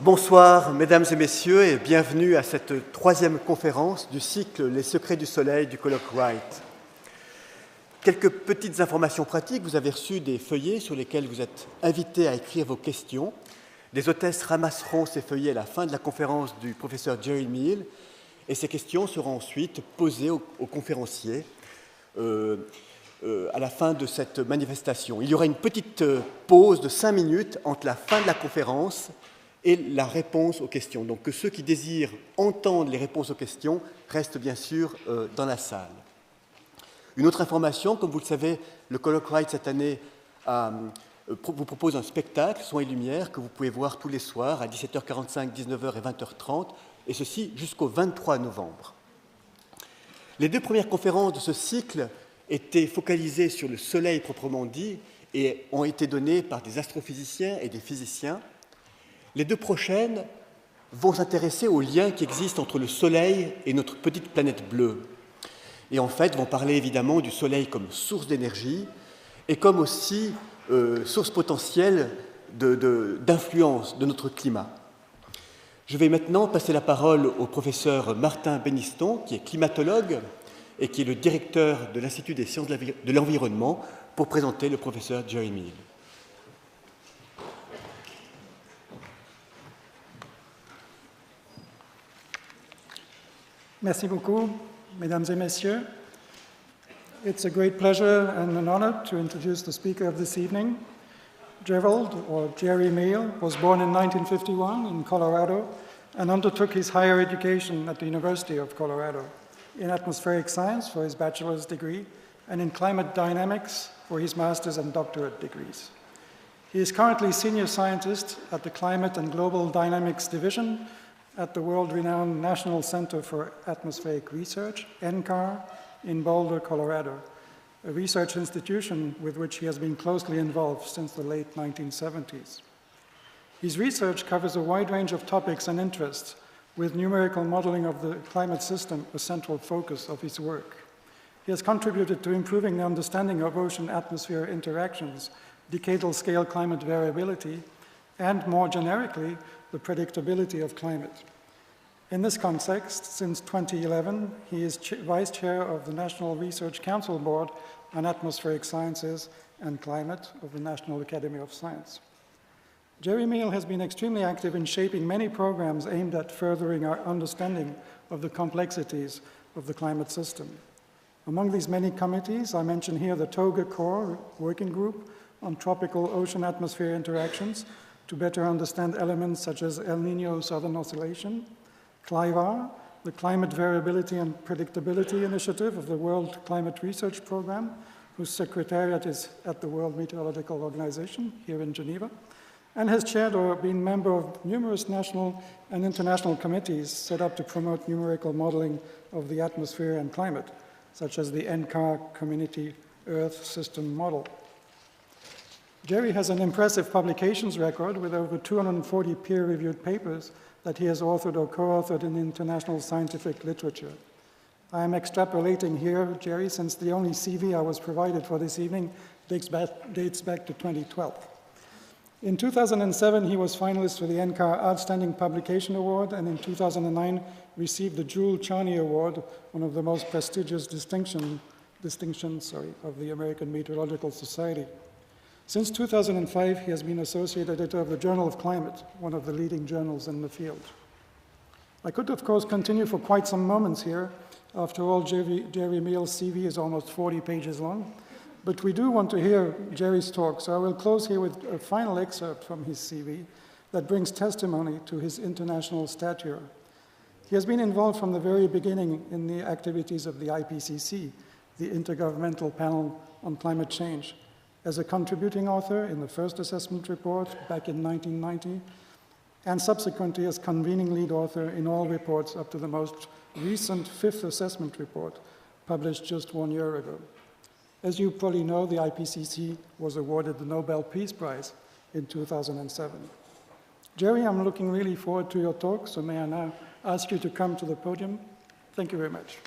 Bonsoir, mesdames et messieurs, et bienvenue à cette troisième conférence du cycle « Les secrets du soleil » du colloque Wright. Quelques petites informations pratiques. Vous avez reçu des feuillets sur lesquels vous êtes invités à écrire vos questions. Les hôtesses ramasseront ces feuillets à la fin de la conférence du professeur Gerald Meehl, et ces questions seront ensuite posées aux conférenciers à la fin de cette manifestation. Il y aura une petite pause de 5 minutes entre la fin de la conférence et la réponse aux questions. Donc que ceux qui désirent entendre les réponses aux questions restent bien sûr dans la salle. Une autre information, comme vous le savez, le colloque Wright cette année vous propose un spectacle, son et lumière, que vous pouvez voir tous les soirs à 17h45, 19h et 20h30, et ceci jusqu'au 23 novembre. Les deux premières conférences de ce cycle étaient focalisées sur le Soleil proprement dit et ont été données par des astrophysiciens et des physiciens. Les deux prochaines vont s'intéresser aux liens qui existent entre le Soleil et notre petite planète bleue. Et en fait, vont parler évidemment du Soleil comme source d'énergie et comme aussi source potentielle d'influence de notre climat. Je vais maintenant passer la parole au professeur Martin Beniston, qui est climatologue et qui est le directeur de l'Institut des sciences de l'environnement, pour présenter le professeur Gerald Meehl. Merci beaucoup, mesdames et messieurs. It's a great pleasure and an honor to introduce the speaker of this evening. Gerald, or Jerry Meehl, was born in 1951 in Colorado and undertook his higher education at the University of Colorado in atmospheric science for his bachelor's degree and in climate dynamics for his master's and doctorate degrees. He is currently senior scientist at the Climate and Global Dynamics Division at the world-renowned National Center for Atmospheric Research, NCAR, in Boulder, Colorado, a research institution with which he has been closely involved since the late 1970s. His research covers a wide range of topics and interests, with numerical modeling of the climate system a central focus of his work. He has contributed to improving the understanding of ocean-atmosphere interactions, decadal scale climate variability, and more generically, the predictability of climate. In this context, since 2011, he is Vice Chair of the National Research Council Board on Atmospheric Sciences and Climate of the National Academy of Science. Jerry Meehl has been extremely active in shaping many programs aimed at furthering our understanding of the complexities of the climate system. Among these many committees, I mention here the TOGA Core Working Group on Tropical Ocean-Atmosphere Interactions to better understand elements such as El Niño Southern Oscillation, CLIVAR, the Climate Variability and Predictability Initiative of the World Climate Research Program, whose secretariat is at the World Meteorological Organization here in Geneva, and has chaired or been member of numerous national and international committees set up to promote numerical modeling of the atmosphere and climate, such as the NCAR Community Earth System Model. Jerry has an impressive publications record with over 240 peer-reviewed papers that he has authored or co-authored in international scientific literature. I am extrapolating here, Jerry, since the only CV I was provided for this evening dates back to 2012. In 2007, he was finalist for the NCAR Outstanding Publication Award, and in 2009 received the Jules Charney Award, one of the most prestigious distinctions of the American Meteorological Society. Since 2005, he has been associate editor of the Journal of Climate, one of the leading journals in the field. I could, of course, continue for quite some moments here. After all, Jerry Meehl's CV is almost 40 pages long, but we do want to hear Jerry's talk, so I will close here with a final excerpt from his CV that brings testimony to his international stature. He has been involved from the very beginning in the activities of the IPCC, the Intergovernmental Panel on Climate Change, as a contributing author in the first assessment report back in 1990, and subsequently as convening lead author in all reports up to the most recent fifth assessment report, published just 1 year ago. As you probably know, the IPCC was awarded the Nobel Peace Prize in 2007. Jerry, I'm looking really forward to your talk, so may I now ask you to come to the podium. Thank you very much.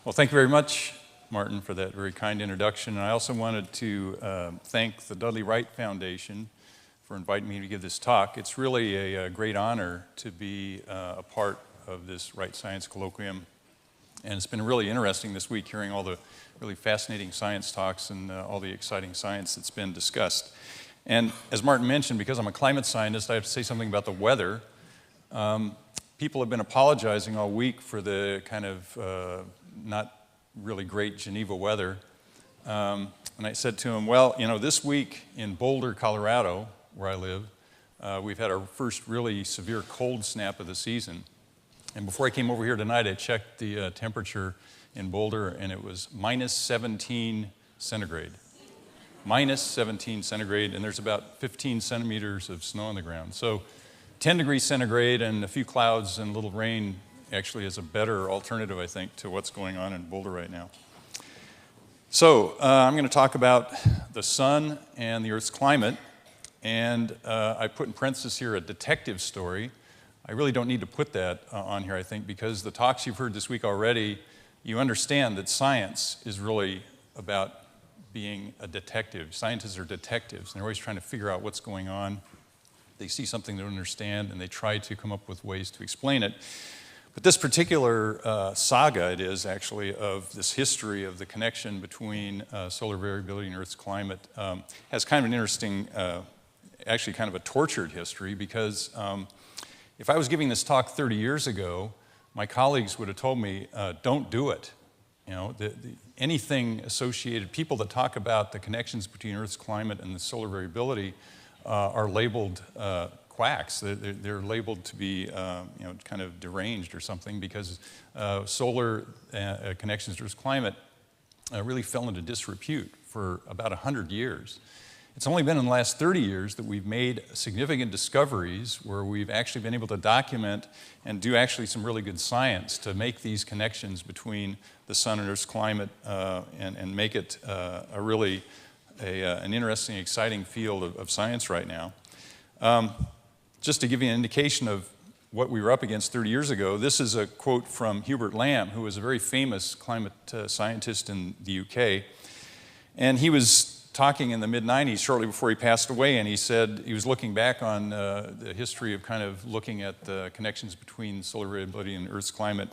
Well, thank you very much, Martin, for that very kind introduction. And I also wanted to thank the Dudley Wright Foundation for inviting me to give this talk. It's really a great honor to be a part of this Wright Science Colloquium. And it's been really interesting this week hearing all the really fascinating science talks and all the exciting science that's been discussed. And as Martin mentioned, because I'm a climate scientist, I have to say something about the weather. People have been apologizing all week for the kind of not really great Geneva weather. And I said to him, well, you know, this week in Boulder, Colorado, where I live, we've had our first really severe cold snap of the season. And before I came over here tonight, I checked the temperature in Boulder, and it was minus 17 centigrade. Minus 17 centigrade, and there's about 15 centimeters of snow on the ground. So 10 degrees centigrade and a few clouds and a little rain actually is a better alternative, I think, to what's going on in Boulder right now. So I'm going to talk about the sun and the Earth's climate, and I put in parentheses here a detective story. I really don't need to put that on here, I think, because the talks you've heard this week already, you understand that science is really about being a detective. Scientists are detectives, and they're always trying to figure out what's going on. They see something they don't understand, and they try to come up with ways to explain it. But this particular saga, it is actually, of this history of the connection between solar variability and Earth's climate has kind of an interesting, actually kind of a tortured history, because if I was giving this talk 30 years ago, my colleagues would have told me, don't do it. You know, anything associated, people that talk about the connections between Earth's climate and the solar variability are labeled quacks. They're labeled to be, you know, kind of deranged or something, because solar connections to Earth's climate really fell into disrepute for about 100 years. It's only been in the last 30 years that we've made significant discoveries where we've actually been able to document and do actually some really good science to make these connections between the sun and Earth's climate and make it a really an interesting, exciting field of science right now. Just to give you an indication of what we were up against 30 years ago, this is a quote from Hubert Lamb, who was a very famous climate scientist in the UK. And he was talking in the mid-90s, shortly before he passed away, and he said he was looking back on the history of kind of looking at the connections between solar variability and Earth's climate.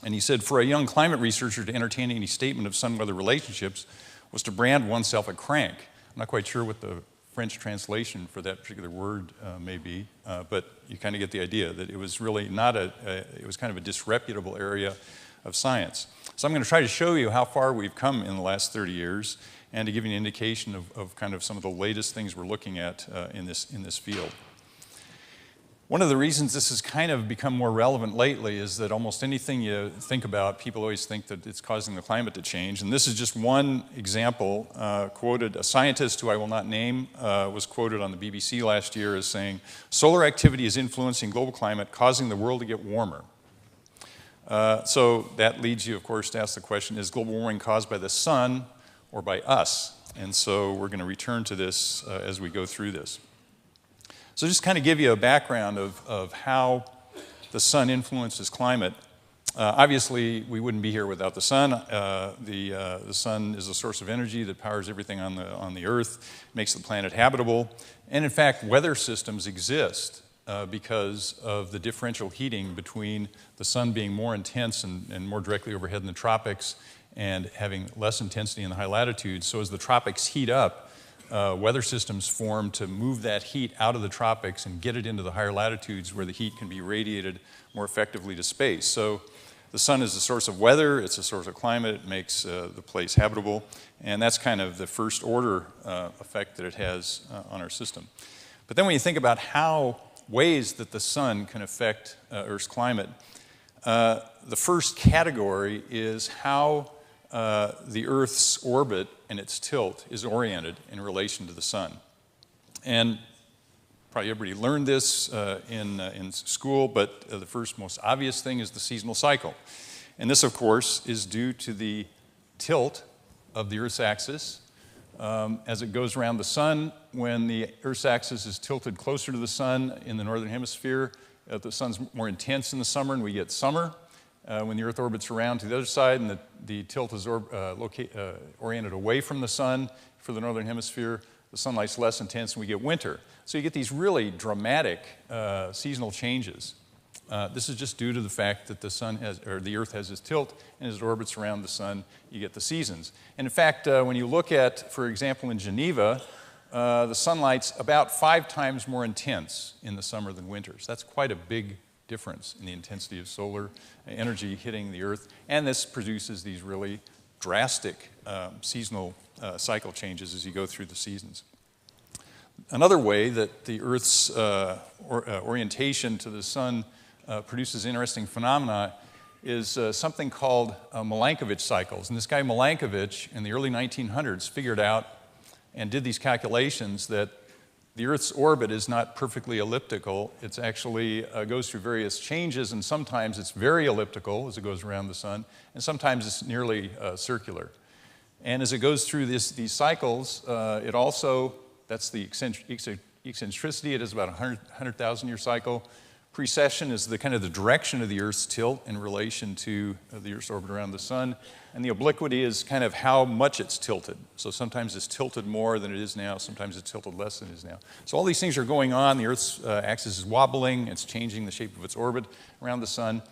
And he said, for a young climate researcher to entertain any statement of sun-weather relationships was to brand oneself a crank. I'm not quite sure what the French translation for that particular word may be, but you kind of get the idea that it was really not it was kind of a disreputable area of science. So I'm going to try to show you how far we've come in the last 30 years and to give you an indication of kind of some of the latest things we're looking at in this field. One of the reasons this has kind of become more relevant lately is that almost anything you think about, people always think that it's causing the climate to change. And this is just one example quoted. A scientist who I will not name was quoted on the BBC last year as saying, solar activity is influencing global climate, causing the world to get warmer. So that leads you, of course, to ask the question, is global warming caused by the sun or by us? And so we're going to return to this as we go through this. So just kind of give you a background of how the sun influences climate. Obviously, we wouldn't be here without the sun. The sun is a source of energy that powers everything on the Earth, makes the planet habitable. And in fact, weather systems exist because of the differential heating between the sun being more intense and more directly overhead in the tropics and having less intensity in the high latitudes. So as the tropics heat up, weather systems form to move that heat out of the tropics and get it into the higher latitudes where the heat can be radiated more effectively to space. So the sun is a source of weather, it's a source of climate, it makes the place habitable, and that's kind of the first order effect that it has on our system. But then when you think about how ways that the sun can affect Earth's climate, the first category is how the Earth's orbit and its tilt is oriented in relation to the sun. And probably everybody learned this in school, but the first most obvious thing is the seasonal cycle. And this, of course, is due to the tilt of the Earth's axis. As it goes around the sun, when the Earth's axis is tilted closer to the sun in the northern hemisphere, the sun's more intense in the summer and we get summer. when the Earth orbits around to the other side and the tilt is oriented away from the sun for the northern hemisphere, the sunlight's less intense and we get winter. So you get these really dramatic seasonal changes. This is just due to the fact that the Earth has this tilt, and as it orbits around the sun, you get the seasons. And in fact, when you look at, for example, in Geneva, the sunlight's about 5 times more intense in the summer than winters. That's quite a big difference in the intensity of solar energy hitting the Earth, and this produces these really drastic seasonal cycle changes as you go through the seasons. Another way that the Earth's orientation to the sun produces interesting phenomena is something called Milankovitch cycles. And this guy Milankovitch in the early 1900s figured out and did these calculations that the Earth's orbit is not perfectly elliptical. It's actually goes through various changes, and sometimes it's very elliptical as it goes around the sun, and sometimes it's nearly circular. And as it goes through these cycles, it also, that's the eccentricity, it is about a 100,000 year cycle. Precession is the kind of the direction of the Earth's tilt in relation to the Earth's orbit around the sun. And the obliquity is kind of how much it's tilted. So sometimes it's tilted more than it is now, sometimes it's tilted less than it is now. So all these things are going on. The Earth's axis is wobbling, it's changing the shape of its orbit around the sun.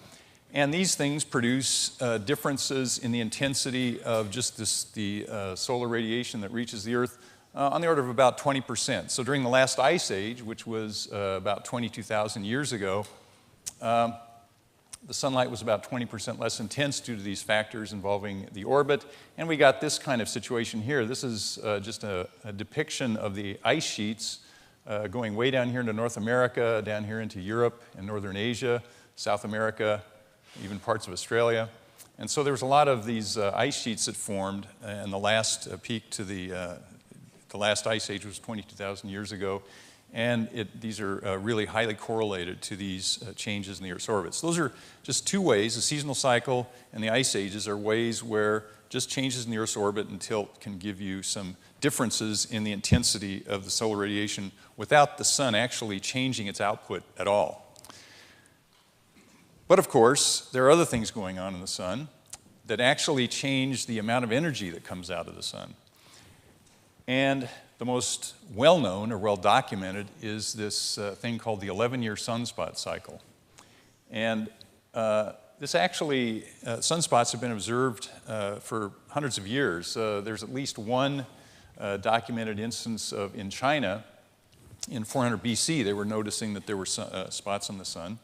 And these things produce differences in the intensity of just the solar radiation that reaches the Earth on the order of about 20%. So during the last ice age, which was about 22,000 years ago, the sunlight was about 20% less intense due to these factors involving the orbit. And we got this kind of situation here. This is just a depiction of the ice sheets going way down here into North America, down here into Europe and Northern Asia, South America, even parts of Australia. And so there was a lot of these ice sheets that formed, and the last peak to the last ice age was 22,000 years ago. And these are really highly correlated to these changes in the Earth's orbit. So those are just two ways. The seasonal cycle and the ice ages are ways where just changes in the Earth's orbit and tilt can give you some differences in the intensity of the solar radiation without the sun actually changing its output at all. But of course, there are other things going on in the sun that actually change the amount of energy that comes out of the sun. And the most well-known or well-documented is this thing called the 11-year sunspot cycle. And this actually, sunspots have been observed for hundreds of years. There's at least one documented instance in China in 400 BC. They were noticing that there were spots on the sun.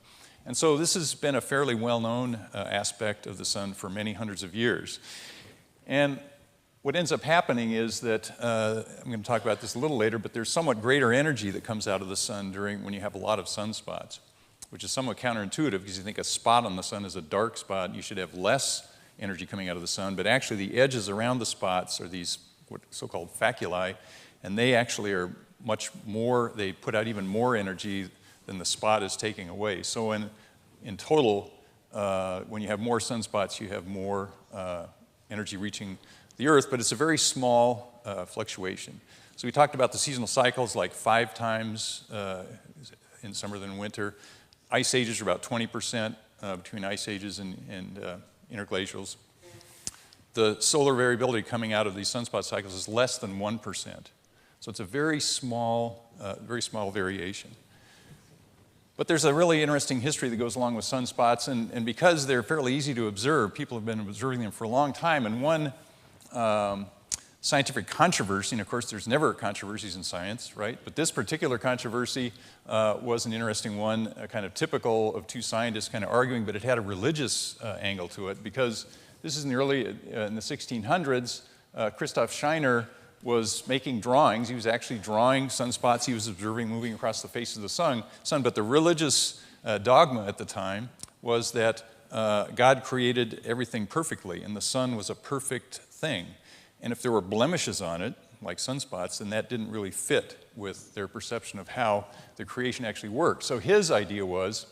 And so this has been a fairly well-known aspect of the sun for many hundreds of years. And what ends up happening is that, I'm going to talk about this a little later, but there's somewhat greater energy that comes out of the sun when you have a lot of sunspots, which is somewhat counterintuitive because you think a spot on the sun is a dark spot and you should have less energy coming out of the sun, but actually the edges around the spots are these so-called faculae, and they actually are much more, they put out even more energy than the spot is taking away. So in total, when you have more sunspots, you have more energy reaching the Earth, but it's a very small fluctuation. So we talked about the seasonal cycles, like 5 times in summer than winter. Ice ages are about 20% between ice ages and interglacials. The solar variability coming out of these sunspot cycles is less than 1%. So it's a very small variation. But there's a really interesting history that goes along with sunspots, and because they're fairly easy to observe, people have been observing them for a long time, and one scientific controversy, and of course there's never controversies in science, right? But this particular controversy was an interesting one, kind of typical of two scientists kind of arguing, but it had a religious angle to it because this is in the 1600s, Christoph Scheiner was making drawings. He was actually drawing sunspots he was observing moving across the face of the sun, but the religious dogma at the time was that God created everything perfectly, and the sun was a perfect thing. And if there were blemishes on it, like sunspots, then that didn't really fit with their perception of how the creation actually worked. So his idea was,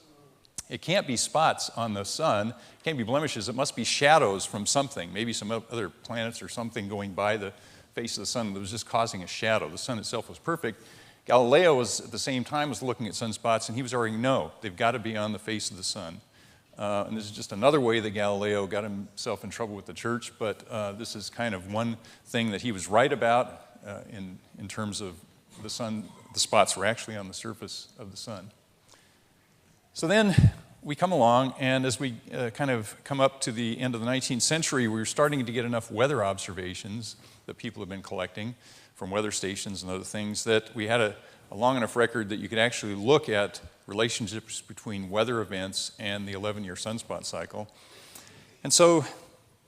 it can't be spots on the sun, it can't be blemishes, it must be shadows from something, maybe some other planets or something going by the face of the sun that was just causing a shadow. The sun itself was perfect. Galileo was, at the same time, was looking at sunspots, and he was arguing, no, they've got to be on the face of the sun. And this is just another way that Galileo got himself in trouble with the church, but this is kind of one thing that he was right about in terms of the sun. The spots were actually on the surface of the sun. So then we come along, and as we kind of come up to the end of the 19th century, we were starting to get enough weather observations that people have been collecting from weather stations and other things that we had a long enough record that you could actually look at relationships between weather events and the 11-year sunspot cycle. And so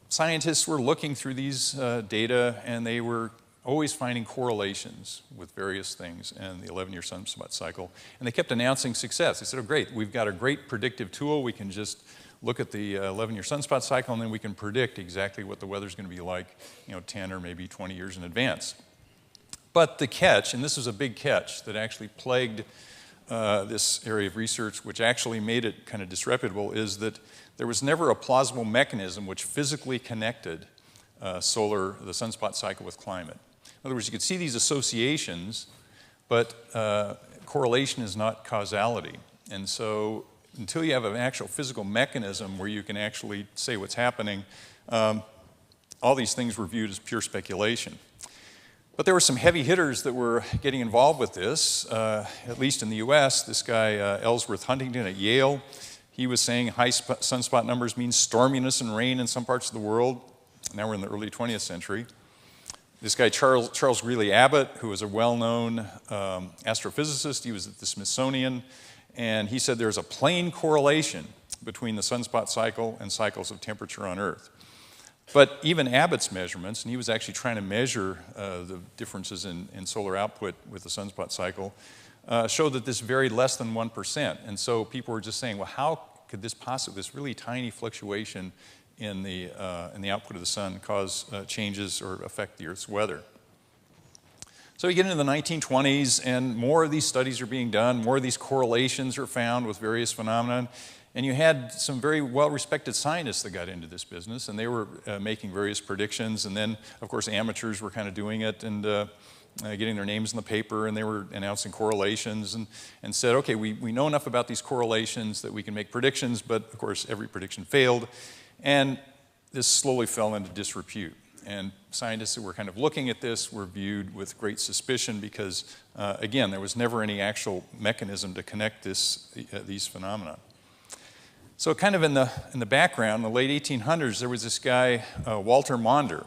scientists were looking through these data, and they were always finding correlations with various things in the 11-year sunspot cycle. And they kept announcing success. They said, oh, great, we've got a great predictive tool. We can just look at the 11-year sunspot cycle, and then we can predict exactly what the weather's going to be like, 10 or maybe 20 years in advance. But the catch, and this was a big catch that actually plagued this area of research, which actually made it kind of disreputable, is that there was never a plausible mechanism which physically connected the sunspot cycle with climate. In other words, you could see these associations, but correlation is not causality. And so until you have an actual physical mechanism where you can actually say what's happening, all these things were viewed as pure speculation. But there were some heavy hitters that were getting involved with this, at least in the US. This guy, Ellsworth Huntington at Yale, he was saying high sunspot numbers mean storminess and rain in some parts of the world. Now we're in the early 20th century. This guy, Charles Greeley Abbott, who was a well-known astrophysicist, he was at the Smithsonian, and he said there's a plain correlation between the sunspot cycle and cycles of temperature on Earth. But even Abbott's measurements, and he was actually trying to measure the differences in solar output with the sunspot cycle, showed that this varied less than 1%. And so people were just saying, well, how could this possibly, this really tiny fluctuation in the output of the sun cause changes or affect the Earth's weather? So we get into the 1920s, and more of these studies are being done, more of these correlations are found with various phenomena. And you had some very well-respected scientists that got into this business, and they were making various predictions. And then, of course, amateurs were kind of doing it and getting their names in the paper, and they were announcing correlations and said, okay, we know enough about these correlations that we can make predictions, but of course, every prediction failed. And this slowly fell into disrepute. And scientists that were kind of looking at this were viewed with great suspicion because, again, there was never any actual mechanism to connect these phenomena. So kind of in the background, in the late 1800s, there was this guy, Walter Maunder,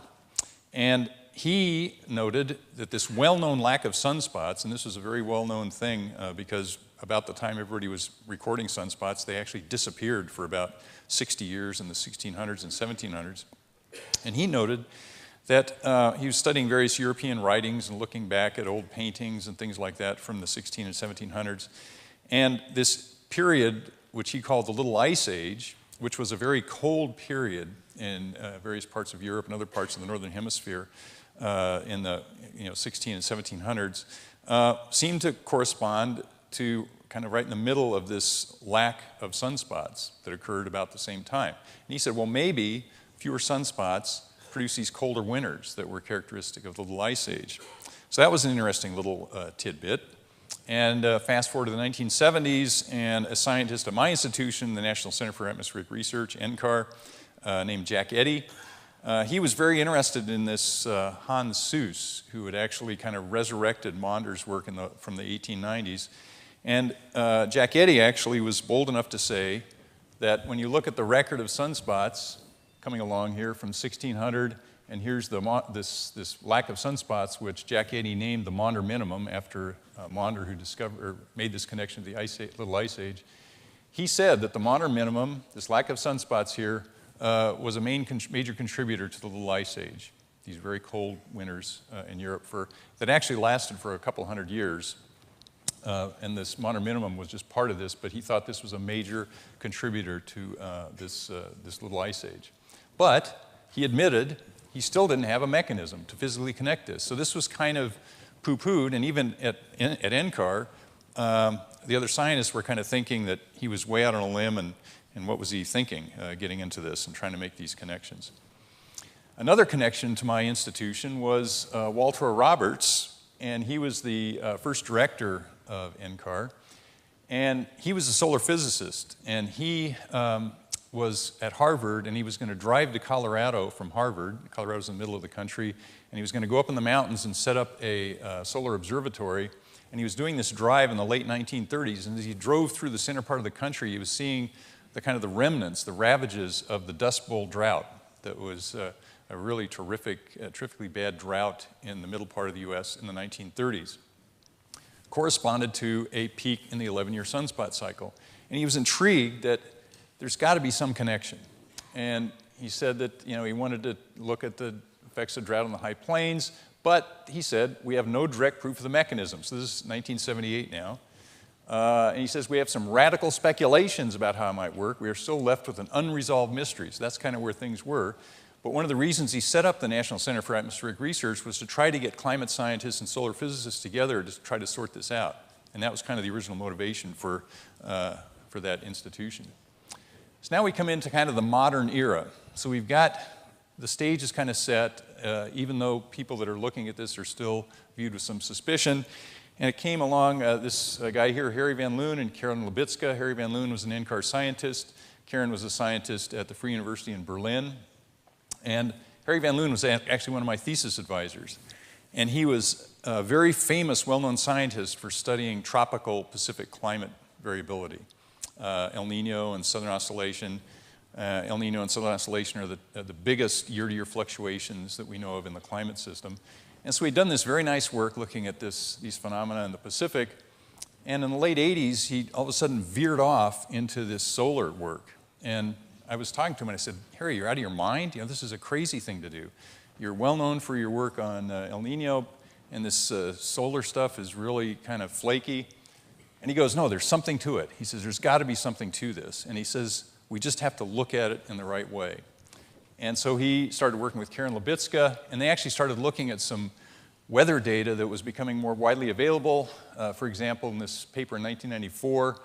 and he noted that this well-known lack of sunspots, and this was a very well-known thing because about the time everybody was recording sunspots, they actually disappeared for about 60 years in the 1600s and 1700s. And he noted that he was studying various European writings and looking back at old paintings and things like that from the 16 and 1700s. And this period, which he called the Little Ice Age, which was a very cold period in various parts of Europe and other parts of the Northern Hemisphere in the 16 and 1700s, seemed to correspond to kind of right in the middle of this lack of sunspots that occurred about the same time. And he said, well, maybe fewer sunspots produce these colder winters that were characteristic of the Little Ice Age. So that was an interesting little tidbit. And fast forward to the 1970s, and a scientist at my institution, the National Center for Atmospheric Research, NCAR, named Jack Eddy, he was very interested in this Hans Suess, who had actually kind of resurrected Maunder's work from the 1890s. And Jack Eddy actually was bold enough to say that when you look at the record of sunspots coming along here from 1600, and here's this lack of sunspots, which Jack Eddy named the Maunder minimum after Maunder, who made this connection to the Little Ice Age. He said that the Maunder minimum, this lack of sunspots here, was a major contributor to the Little Ice Age. These very cold winters in Europe that actually lasted for a couple hundred years. And this Maunder minimum was just part of this, but he thought this was a major contributor to this Little Ice Age. But he admitted he still didn't have a mechanism to physically connect this. So this was kind of poo-pooed, and even at NCAR, the other scientists were kind of thinking that he was way out on a limb, and what was he thinking getting into this and trying to make these connections. Another connection to my institution was Walter Roberts, and he was the first director of NCAR, and he was a solar physicist, and he was at Harvard, and he was going to drive to Colorado from Harvard. Colorado's in the middle of the country, and he was going to go up in the mountains and set up a solar observatory. And he was doing this drive in the late 1930s, and as he drove through the center part of the country, he was seeing the remnants, the ravages of the Dust Bowl drought that was a really terrifically bad drought in the middle part of the U.S. in the 1930s. Corresponded to a peak in the 11-year sunspot cycle. And he was intrigued that there's got to be some connection. And he said that he wanted to look at the effects of drought on the high plains, but he said, we have no direct proof of the mechanism. So this is 1978 now. And he says, we have some radical speculations about how it might work. We are still left with an unresolved mystery. So that's kind of where things were. But one of the reasons he set up the National Center for Atmospheric Research was to try to get climate scientists and solar physicists together to try to sort this out. And that was kind of the original motivation for that institution. So now we come into kind of the modern era. So we've got, the stage is kind of set, even though people that are looking at this are still viewed with some suspicion. And it came along, this guy here, Harry Van Loon and Karen Libicka. Harry Van Loon was an NCAR scientist. Karen was a scientist at the Free University in Berlin. And Harry Van Loon was actually one of my thesis advisors. And he was a very famous, well-known scientist for studying tropical Pacific climate variability. El Nino and Southern Oscillation. El Nino and Southern Oscillation are the biggest year-to-year fluctuations that we know of in the climate system. And so he'd done this very nice work looking at these phenomena in the Pacific. And in the late 80s, he all of a sudden veered off into this solar work. And I was talking to him and I said, Harry, you're out of your mind? This is a crazy thing to do. You're well known for your work on El Nino, and this solar stuff is really kind of flaky. And he goes, no, there's something to it. He says, there's got to be something to this. And he says, we just have to look at it in the right way. And so he started working with Karen Libicka, and they actually started looking at some weather data that was becoming more widely available. For example, in this paper in 1994,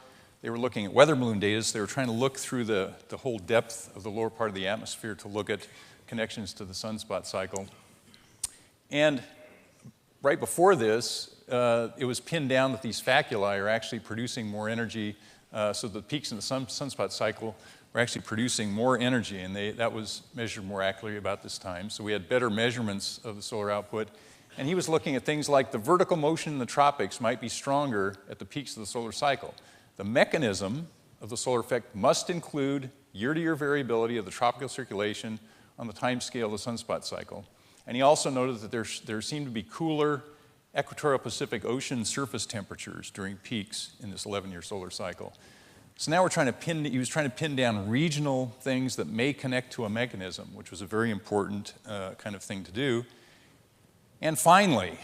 they were looking at weather balloon data. So they were trying to look through the whole depth of the lower part of the atmosphere to look at connections to the sunspot cycle. And right before this, it was pinned down that these faculi are actually producing more energy. So the peaks in the sunspot cycle were actually producing more energy, and that was measured more accurately about this time. So we had better measurements of the solar output. And he was looking at things like the vertical motion in the tropics might be stronger at the peaks of the solar cycle. The mechanism of the solar effect must include year-to-year variability of the tropical circulation on the time scale of the sunspot cycle. And he also noted that there seemed to be cooler equatorial Pacific Ocean surface temperatures during peaks in this 11-year solar cycle. So now he was trying to pin down regional things that may connect to a mechanism, which was a very important kind of thing to do. And finally,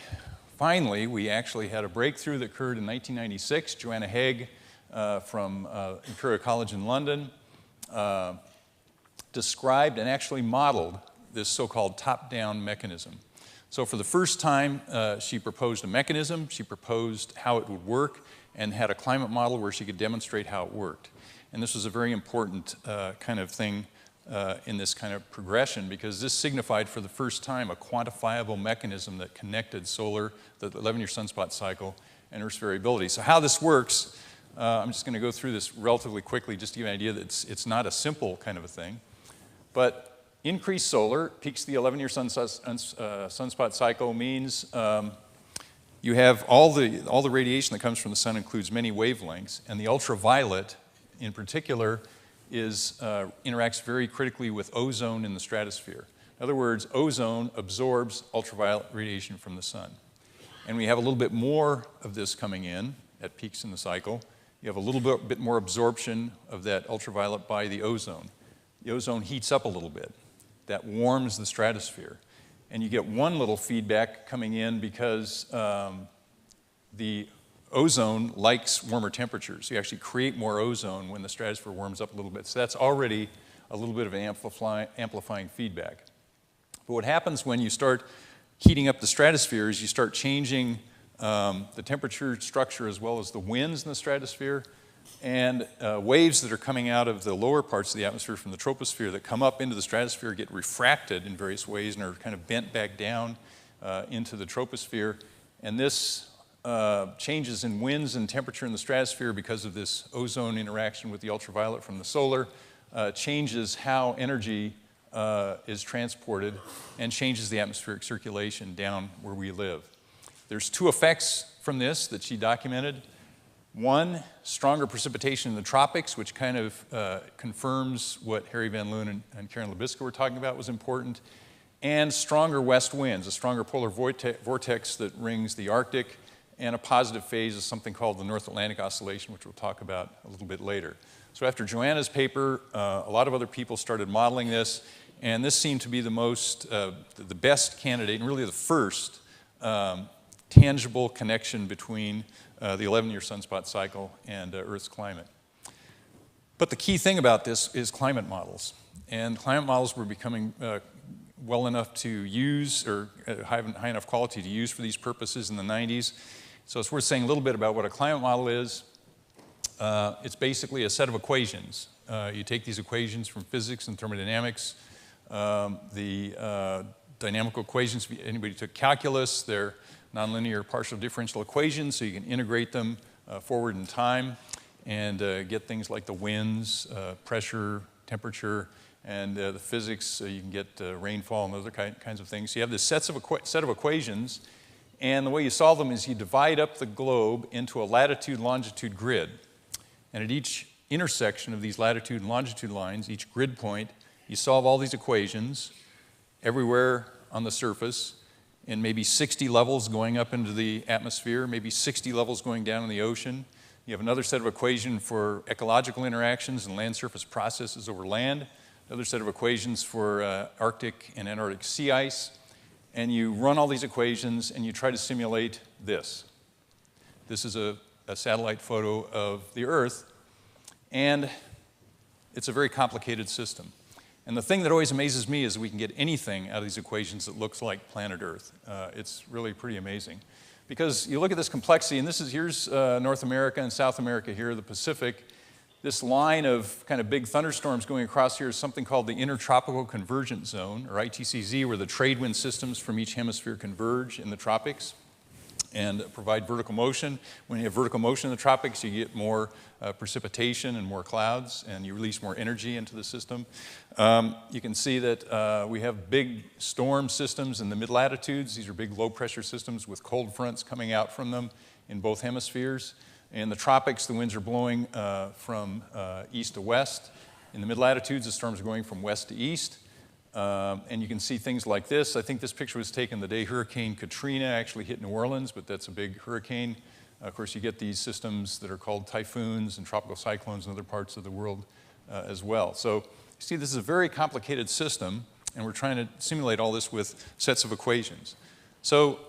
we actually had a breakthrough that occurred in 1996. Joanna Haig from Imperial College in London described and actually modeled this so-called top-down mechanism. So for the first time, she proposed a mechanism, she proposed how it would work, and had a climate model where she could demonstrate how it worked. And this was a very important kind of thing in this kind of progression, because this signified for the first time a quantifiable mechanism that connected solar, the 11-year sunspot cycle, and Earth's variability. So how this works, I'm just going to go through this relatively quickly just to give you an idea that it's not a simple kind of a thing. But increased solar, peaks the 11-year sunspot cycle, means you have all the radiation that comes from the sun includes many wavelengths, and the ultraviolet in particular interacts very critically with ozone in the stratosphere. In other words, ozone absorbs ultraviolet radiation from the sun. And we have a little bit more of this coming in at peaks in the cycle. You have a little bit more absorption of that ultraviolet by the ozone. The ozone heats up a little bit. That warms the stratosphere. And you get one little feedback coming in because the ozone likes warmer temperatures. You actually create more ozone when the stratosphere warms up a little bit. So that's already a little bit of an amplifying feedback. But what happens when you start heating up the stratosphere is you start changing the temperature structure as well as the winds in the stratosphere, and waves that are coming out of the lower parts of the atmosphere from the troposphere that come up into the stratosphere get refracted in various ways and are kind of bent back down into the troposphere. And this changes in winds and temperature in the stratosphere because of this ozone interaction with the ultraviolet from the solar changes how energy is transported and changes the atmospheric circulation down where we live. There's two effects from this that she documented. One, stronger precipitation in the tropics, which kind of confirms what Harry Van Loon and Karen Labisca were talking about was important, and stronger west winds, a stronger polar vortex that rings the Arctic, and a positive phase is something called the North Atlantic Oscillation, which we'll talk about a little bit later. So after Joanna's paper, a lot of other people started modeling this, and this seemed to be the best candidate, and really the first tangible connection between the 11-year sunspot cycle and Earth's climate. But the key thing about this is climate models. And climate models were becoming well enough to use, or high enough quality to use for these purposes in the 90s. So it's worth saying a little bit about what a climate model is. It's basically a set of equations. You take these equations from physics and thermodynamics. The dynamical equations, if anybody took calculus, they're nonlinear partial differential equations, so you can integrate them forward in time and get things like the winds, pressure, temperature, and the physics. You can get rainfall and other kinds of things. So you have this set of equations, and the way you solve them is you divide up the globe into a latitude-longitude grid. And at each intersection of these latitude and longitude lines, each grid point, you solve all these equations everywhere on the surface, in maybe 60 levels going up into the atmosphere, maybe 60 levels going down in the ocean. You have another set of equations for ecological interactions and land surface processes over land, another set of equations for Arctic and Antarctic sea ice, and you run all these equations and you try to simulate this. This is a satellite photo of the Earth, and it's a very complicated system. And the thing that always amazes me is we can get anything out of these equations that looks like planet Earth. It's really pretty amazing. Because you look at this complexity, and here's North America and South America here, the Pacific. This line of kind of big thunderstorms going across here is something called the Intertropical Convergence Zone, or ITCZ, where the trade wind systems from each hemisphere converge in the tropics and provide vertical motion. When you have vertical motion in the tropics, you get more precipitation and more clouds, and you release more energy into the system. You can see that we have big storm systems in the mid-latitudes. These are big low-pressure systems with cold fronts coming out from them in both hemispheres. In the tropics, the winds are blowing from east to west. In the mid-latitudes, the storms are going from west to east. And you can see things like this. I think this picture was taken the day Hurricane Katrina actually hit New Orleans, but that's a big hurricane. Of course, you get these systems that are called typhoons and tropical cyclones in other parts of the world as well. So you see, this is a very complicated system, and we're trying to simulate all this with sets of equations. So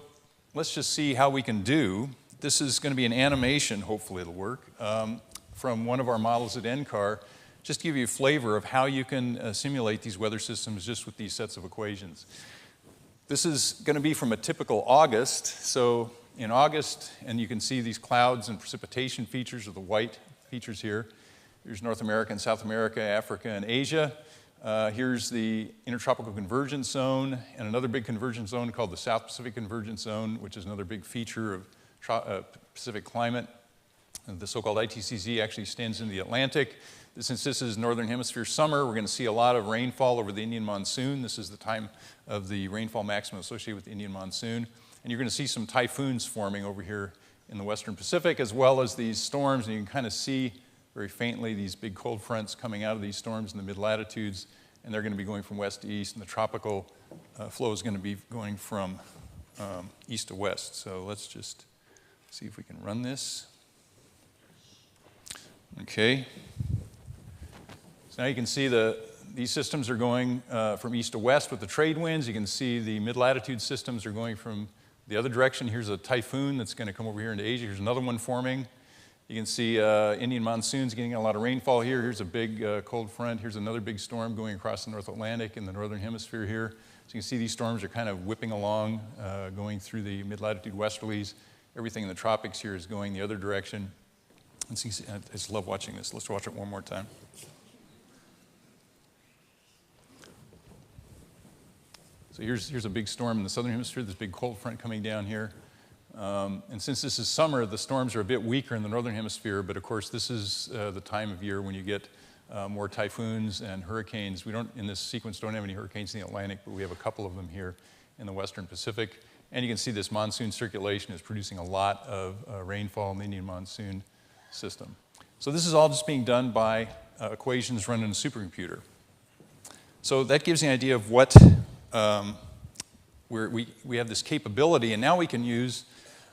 let's just see how we can do. This is going to be an animation, hopefully it'll work, from one of our models at NCAR, just to give you a flavor of how you can simulate these weather systems just with these sets of equations. This is going to be from a typical August. So in August, and you can see these clouds and precipitation features, or the white features here. Here's North America and South America, Africa and Asia. Here's the Intertropical Convergence Zone, and another big convergence zone called the South Pacific Convergence Zone, which is another big feature of Pacific climate. And the so-called ITCZ actually extends into the Atlantic. Since this is Northern Hemisphere summer, we're going to see a lot of rainfall over the Indian monsoon. This is the time of the rainfall maximum associated with the Indian monsoon. And you're going to see some typhoons forming over here in the Western Pacific, as well as these storms. And you can kind of see very faintly these big cold fronts coming out of these storms in the mid-latitudes. And they're going to be going from west to east. And the tropical flow is going to be going from east to west. So let's just see if we can run this. Okay. Now you can see these systems are going from east to west with the trade winds. You can see the mid-latitude systems are going from the other direction. Here's a typhoon that's going to come over here into Asia. Here's another one forming. You can see Indian monsoons getting a lot of rainfall here. Here's a big cold front. Here's another big storm going across the North Atlantic in the northern hemisphere here. So you can see these storms are kind of whipping along, going through the mid-latitude westerlies. Everything in the tropics here is going the other direction. And see, I just love watching this. Let's watch it one more time. So here's a big storm in the southern hemisphere, this big cold front coming down here. And since this is summer, the storms are a bit weaker in the northern hemisphere, but of course this is the time of year when you get more typhoons and hurricanes. We don't, in this sequence, don't have any hurricanes in the Atlantic, but we have a couple of them here in the Western Pacific. And you can see this monsoon circulation is producing a lot of rainfall in the Indian monsoon system. So this is all just being done by equations run in a supercomputer. So that gives you an idea of what, we have this capability, and now we can use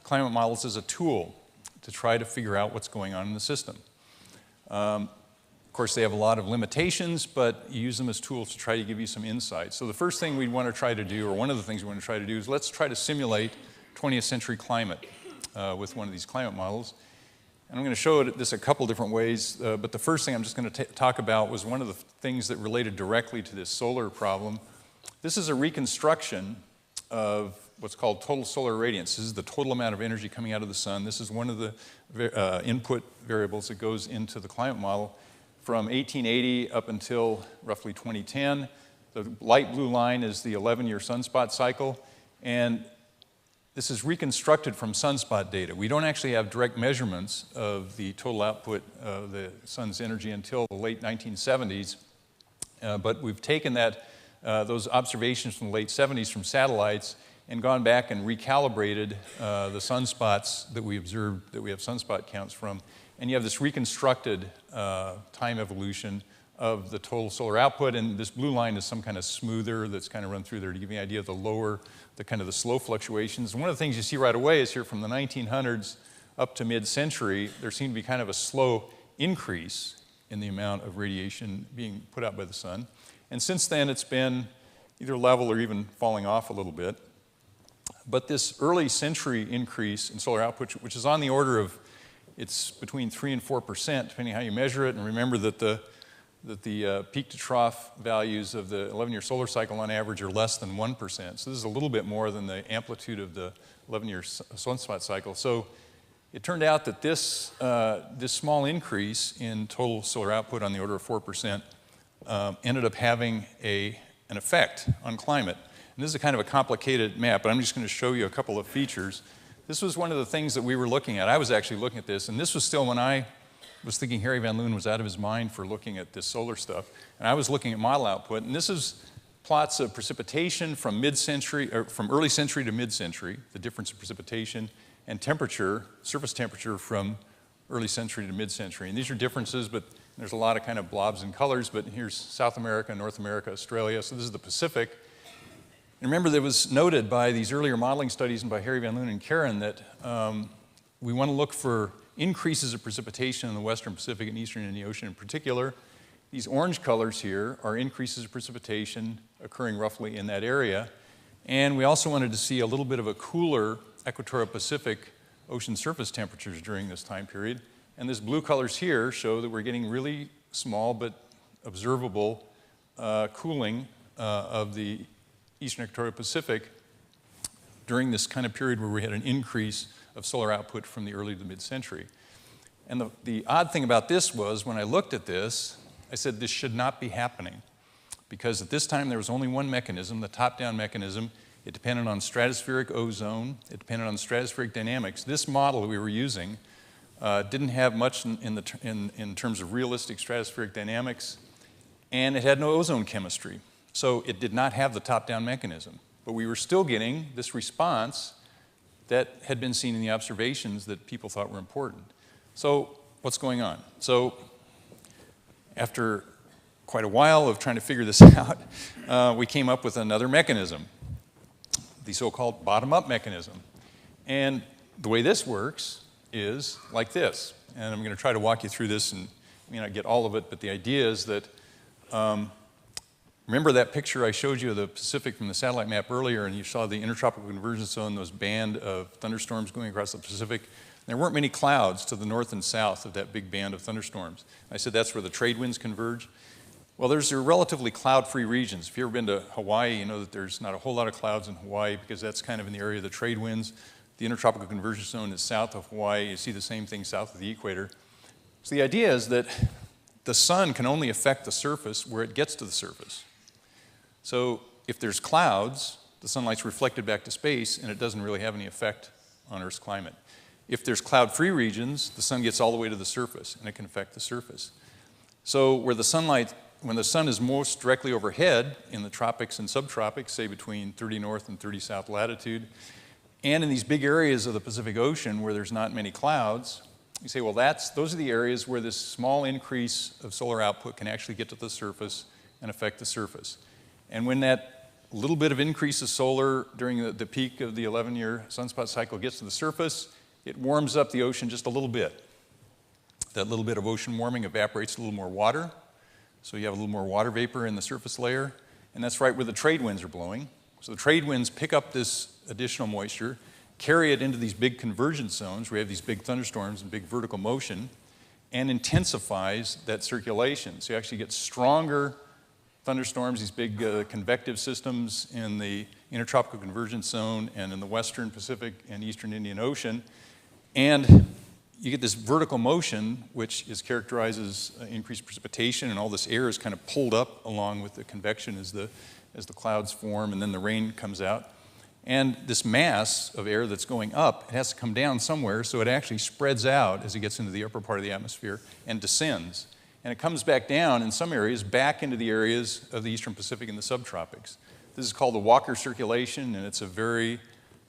climate models as a tool to try to figure out what's going on in the system. Of course, they have a lot of limitations, but you use them as tools to try to give you some insight. So the first thing we want to try to do, or one of the things we want to try to do, is let's try to simulate 20th century climate with one of these climate models. And I'm going to show this a couple different ways, but the first thing I'm just going to talk about was one of the things that related directly to this solar problem. This is a reconstruction of what's called total solar irradiance. This is the total amount of energy coming out of the sun. This is one of the input variables that goes into the climate model from 1880 up until roughly 2010. The light blue line is the 11-year sunspot cycle, and this is reconstructed from sunspot data. We don't actually have direct measurements of the total output of the sun's energy until the late 1970s, but we've taken those observations from the late 70s from satellites and gone back and recalibrated the sunspots that we observed, that we have sunspot counts from. And you have this reconstructed time evolution of the total solar output, and this blue line is some kind of smoother that's kind of run through there to give you an idea of the kind of the slow fluctuations. And one of the things you see right away is here from the 1900s up to mid-century, there seemed to be kind of a slow increase in the amount of radiation being put out by the sun. And since then, it's been either level or even falling off a little bit. But this early century increase in solar output, which is on the order of, it's between 3 and 4%, depending on how you measure it. And remember that the peak to trough values of the 11-year solar cycle on average are less than 1%. So this is a little bit more than the amplitude of the 11-year sunspot cycle. So it turned out that this small increase in total solar output on the order of 4% ended up having an effect on climate. And this is a kind of a complicated map, but I'm just going to show you a couple of features. This was one of the things that we were looking at. I was actually looking at this, and this was still when I was thinking Harry Van Loon was out of his mind for looking at this solar stuff. And I was looking at model output, and this is plots of precipitation from mid-century, or from early century to mid-century, the difference in precipitation, and temperature, surface temperature from early century to mid-century. And these are differences, but there's a lot of kind of blobs and colors, but here's South America, North America, Australia, so this is the Pacific. And remember, that was noted by these earlier modeling studies and by Harry Van Loon and Karen that we want to look for increases of precipitation in the Western Pacific and Eastern Indian Ocean in particular. These orange colors here are increases of precipitation occurring roughly in that area. And we also wanted to see a little bit of a cooler equatorial Pacific ocean surface temperatures during this time period. And these blue colors here show that we're getting really small but observable cooling of the Eastern Equatorial Pacific during this kind of period where we had an increase of solar output from the early to mid-century. And the odd thing about this was when I looked at this, I said this should not be happening because at this time there was only one mechanism, the top-down mechanism. It depended on stratospheric ozone. It depended on stratospheric dynamics. This model that we were using didn't have much in terms of realistic stratospheric dynamics, and it had no ozone chemistry. So it did not have the top-down mechanism. But we were still getting this response that had been seen in the observations that people thought were important. So what's going on? So after quite a while of trying to figure this out, we came up with another mechanism, the so-called bottom-up mechanism. And the way this works is like this. And I'm going to try to walk you through this, and I may not get all of it, but the idea is that remember that picture I showed you of the Pacific from the satellite map earlier, and you saw the intertropical convergence zone, those band of thunderstorms going across the Pacific. There weren't many clouds to the north and south of that big band of thunderstorms. I said that's where the trade winds converge. Well, there's relatively cloud-free regions. If you've ever been to Hawaii, you know that there's not a whole lot of clouds in Hawaii because that's kind of in the area of the trade winds. The intertropical convergence zone is south of Hawaii. You see the same thing south of the equator. So the idea is that the sun can only affect the surface where it gets to the surface. So if there's clouds, the sunlight's reflected back to space, and it doesn't really have any effect on Earth's climate. If there's cloud-free regions, the sun gets all the way to the surface, and it can affect the surface. So when the sun is most directly overhead in the tropics and subtropics, say between 30 north and 30 south latitude, and in these big areas of the Pacific Ocean where there's not many clouds, you say, well, those are the areas where this small increase of solar output can actually get to the surface and affect the surface. And when that little bit of increase of solar during the peak of the 11-year sunspot cycle gets to the surface, it warms up the ocean just a little bit. That little bit of ocean warming evaporates a little more water, so you have a little more water vapor in the surface layer, and that's right where the trade winds are blowing. So the trade winds pick up this additional moisture, carry it into these big convergence zones where you have these big thunderstorms and big vertical motion, and intensifies that circulation. So you actually get stronger thunderstorms, these big convective systems in the intertropical convergence zone and in the western Pacific and eastern Indian Ocean. And you get this vertical motion, which characterizes increased precipitation, and all this air is kind of pulled up along with the convection as the clouds form, and then the rain comes out. And this mass of air that's going up, it has to come down somewhere, so it actually spreads out as it gets into the upper part of the atmosphere and descends. And it comes back down in some areas, back into the areas of the eastern Pacific and the subtropics. This is called the Walker circulation, and it's a very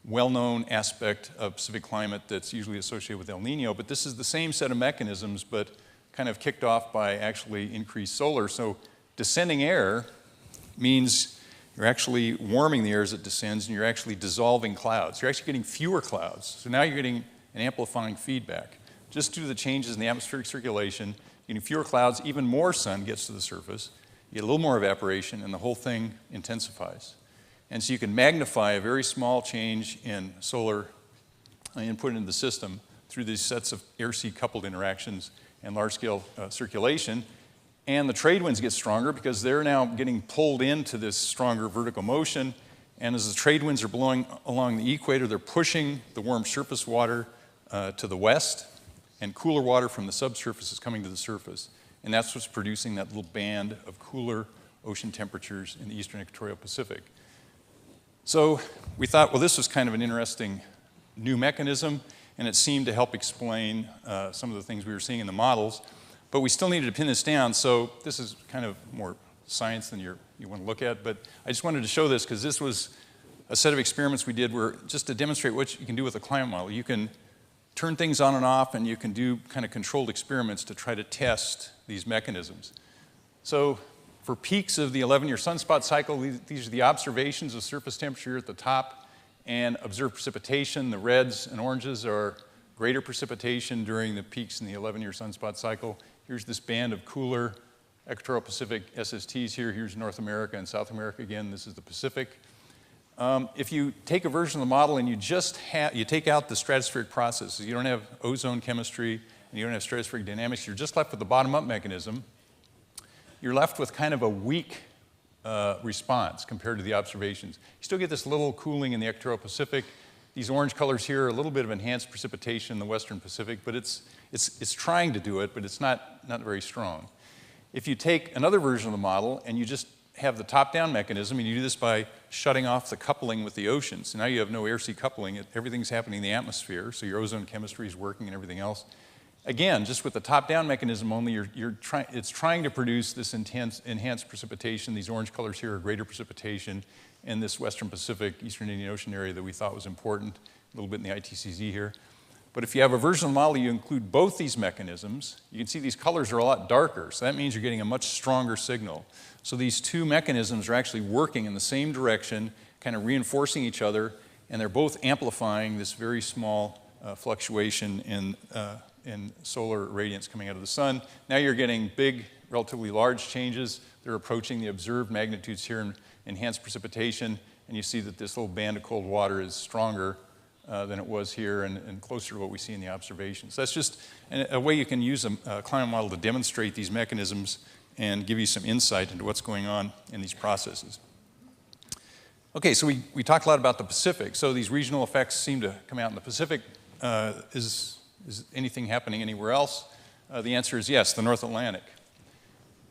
well-known aspect of Pacific climate that's usually associated with El Nino, but this is the same set of mechanisms, but kind of kicked off by actually increased solar. So descending air means you're actually warming the air as it descends, and you're actually dissolving clouds. You're actually getting fewer clouds. So now you're getting an amplifying feedback. Just due to the changes in the atmospheric circulation, you're getting fewer clouds, even more sun gets to the surface, you get a little more evaporation, and the whole thing intensifies. And so you can magnify a very small change in solar input into the system through these sets of air-sea coupled interactions and large-scale circulation. And the trade winds get stronger because they're now getting pulled into this stronger vertical motion. And as the trade winds are blowing along the equator, they're pushing the warm surface water to the west, and cooler water from the subsurface is coming to the surface. And that's what's producing that little band of cooler ocean temperatures in the eastern equatorial Pacific. So we thought, well, this was kind of an interesting new mechanism, and it seemed to help explain some of the things we were seeing in the models. But we still needed to pin this down, so this is kind of more science than you want to look at. But I just wanted to show this because this was a set of experiments we did where just to demonstrate what you can do with a climate model. You can turn things on and off, and you can do kind of controlled experiments to try to test these mechanisms. So for peaks of the 11-year sunspot cycle, these are the observations of surface temperature at the top and observed precipitation. The reds and oranges are greater precipitation during the peaks in the 11-year sunspot cycle. Here's this band of cooler equatorial Pacific SSTs here. Here's North America and South America again. This is the Pacific. If you take a version of the model and you take out the stratospheric processes, you don't have ozone chemistry and you don't have stratospheric dynamics, you're just left with the bottom-up mechanism. You're left with kind of a weak response compared to the observations. You still get this little cooling in the equatorial Pacific. These orange colors here are a little bit of enhanced precipitation in the western Pacific, but it's trying to do it, but it's not very strong. If you take another version of the model and you just have the top-down mechanism, and you do this by shutting off the coupling with the oceans. So now you have no air-sea coupling. Everything's happening in the atmosphere, so your ozone chemistry is working and everything else. Again, just with the top-down mechanism only, it's trying to produce this enhanced precipitation. These orange colors here are greater precipitation in this western Pacific, eastern Indian Ocean area that we thought was important, a little bit in the ITCZ here. But if you have a version of the model, you include both these mechanisms, you can see these colors are a lot darker, so that means you're getting a much stronger signal. So these two mechanisms are actually working in the same direction, kind of reinforcing each other, and they're both amplifying this very small fluctuation in solar radiance coming out of the sun. Now you're getting big, relatively large changes. They're approaching the observed magnitudes here in enhanced precipitation, and you see that this little band of cold water is stronger than it was here and closer to what we see in the observations. So that's just a way you can use a climate model to demonstrate these mechanisms and give you some insight into what's going on in these processes. Okay, so we talked a lot about the Pacific. So these regional effects seem to come out in the Pacific. Is anything happening anywhere else? The answer is yes, the North Atlantic.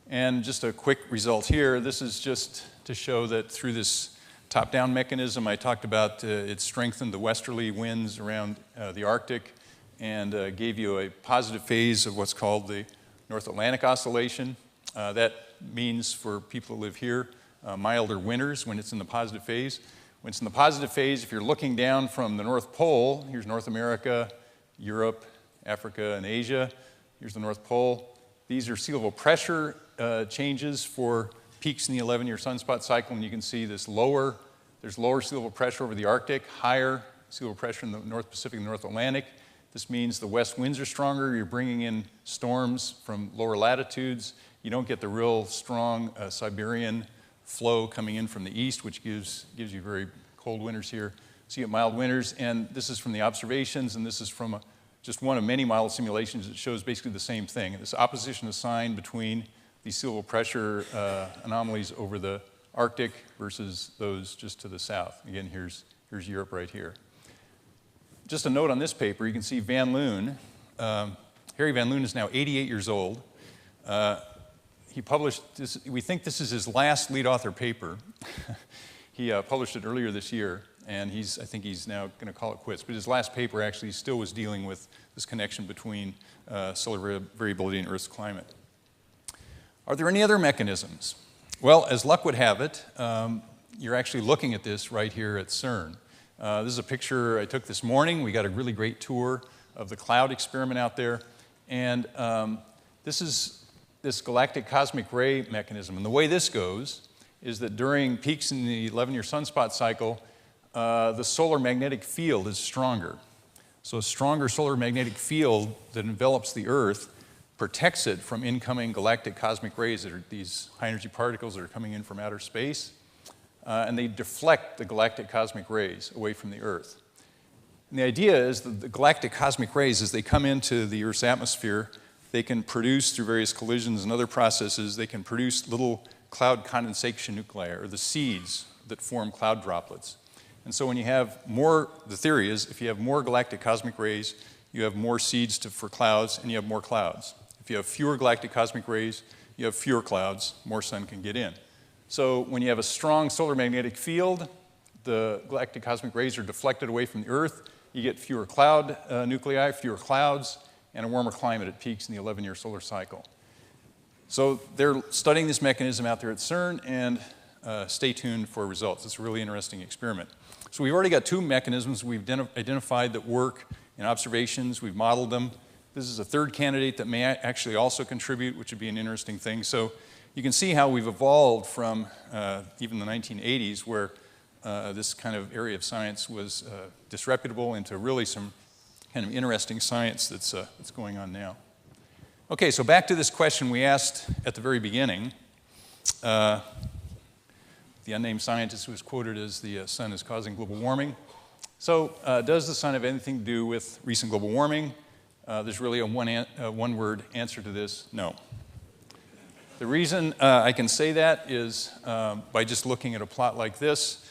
And just a quick result here. This is just to show that through this top-down mechanism I talked about, it strengthened the westerly winds around the Arctic and gave you a positive phase of what's called the North Atlantic Oscillation. That means for people who live here, milder winters when it's in the positive phase. When it's in the positive phase, if you're looking down from the North Pole, here's North America, Europe, Africa, and Asia. Here's the North Pole. These are sea level pressure changes for peaks in the 11-year sunspot cycle, and you can see there's lower sea level pressure over the Arctic, higher sea level pressure in the North Pacific and North Atlantic. This means the west winds are stronger. You're bringing in storms from lower latitudes. You don't get the real strong Siberian flow coming in from the east, which gives you very cold winters here. So you get mild winters, and this is from the observations, and this is from just one of many model simulations that shows basically the same thing. This opposition is sign between these sea level pressure anomalies over the Arctic versus those just to the south. Again, here's Europe right here. Just a note on this paper, you can see Van Loon. Harry Van Loon is now 88 years old. He published this, we think this is his last lead author paper. He published it earlier this year, and I think he's now going to call it quits. But his last paper actually still was dealing with this connection between solar variability and Earth's climate. Are there any other mechanisms? Well, as luck would have it, you're actually looking at this right here at CERN. This is a picture I took this morning. We got a really great tour of the cloud experiment out there. And this is this galactic cosmic ray mechanism. And the way this goes is that during peaks in the 11-year sunspot cycle, the solar magnetic field is stronger. So a stronger solar magnetic field that envelops the Earth protects it from incoming galactic cosmic rays that are these high-energy particles that are coming in from outer space. And they deflect the galactic cosmic rays away from the Earth. And the idea is that the galactic cosmic rays, as they come into the Earth's atmosphere, they can produce, through various collisions and other processes, they can produce little cloud condensation nuclei, or the seeds that form cloud droplets. And so when you have more, the theory is, if you have more galactic cosmic rays, you have more seeds for clouds, and you have more clouds. If you have fewer galactic cosmic rays, you have fewer clouds, more sun can get in. So when you have a strong solar magnetic field, the galactic cosmic rays are deflected away from the Earth. You get fewer cloud nuclei, fewer clouds, and a warmer climate at peaks in the 11-year solar cycle. So they're studying this mechanism out there at CERN, and stay tuned for results. It's a really interesting experiment. So we've already got two mechanisms we've identified that work in observations. We've modeled them. This is a third candidate that may actually also contribute, which would be an interesting thing. So you can see how we've evolved from even the 1980s, where this kind of area of science was disreputable, into really some kind of interesting science that's going on now. Okay, so back to this question we asked at the very beginning. The unnamed scientist who was quoted as the sun is causing global warming. So does the sun have anything to do with recent global warming? There's really a one-word answer to this: no. The reason I can say that is by just looking at a plot like this.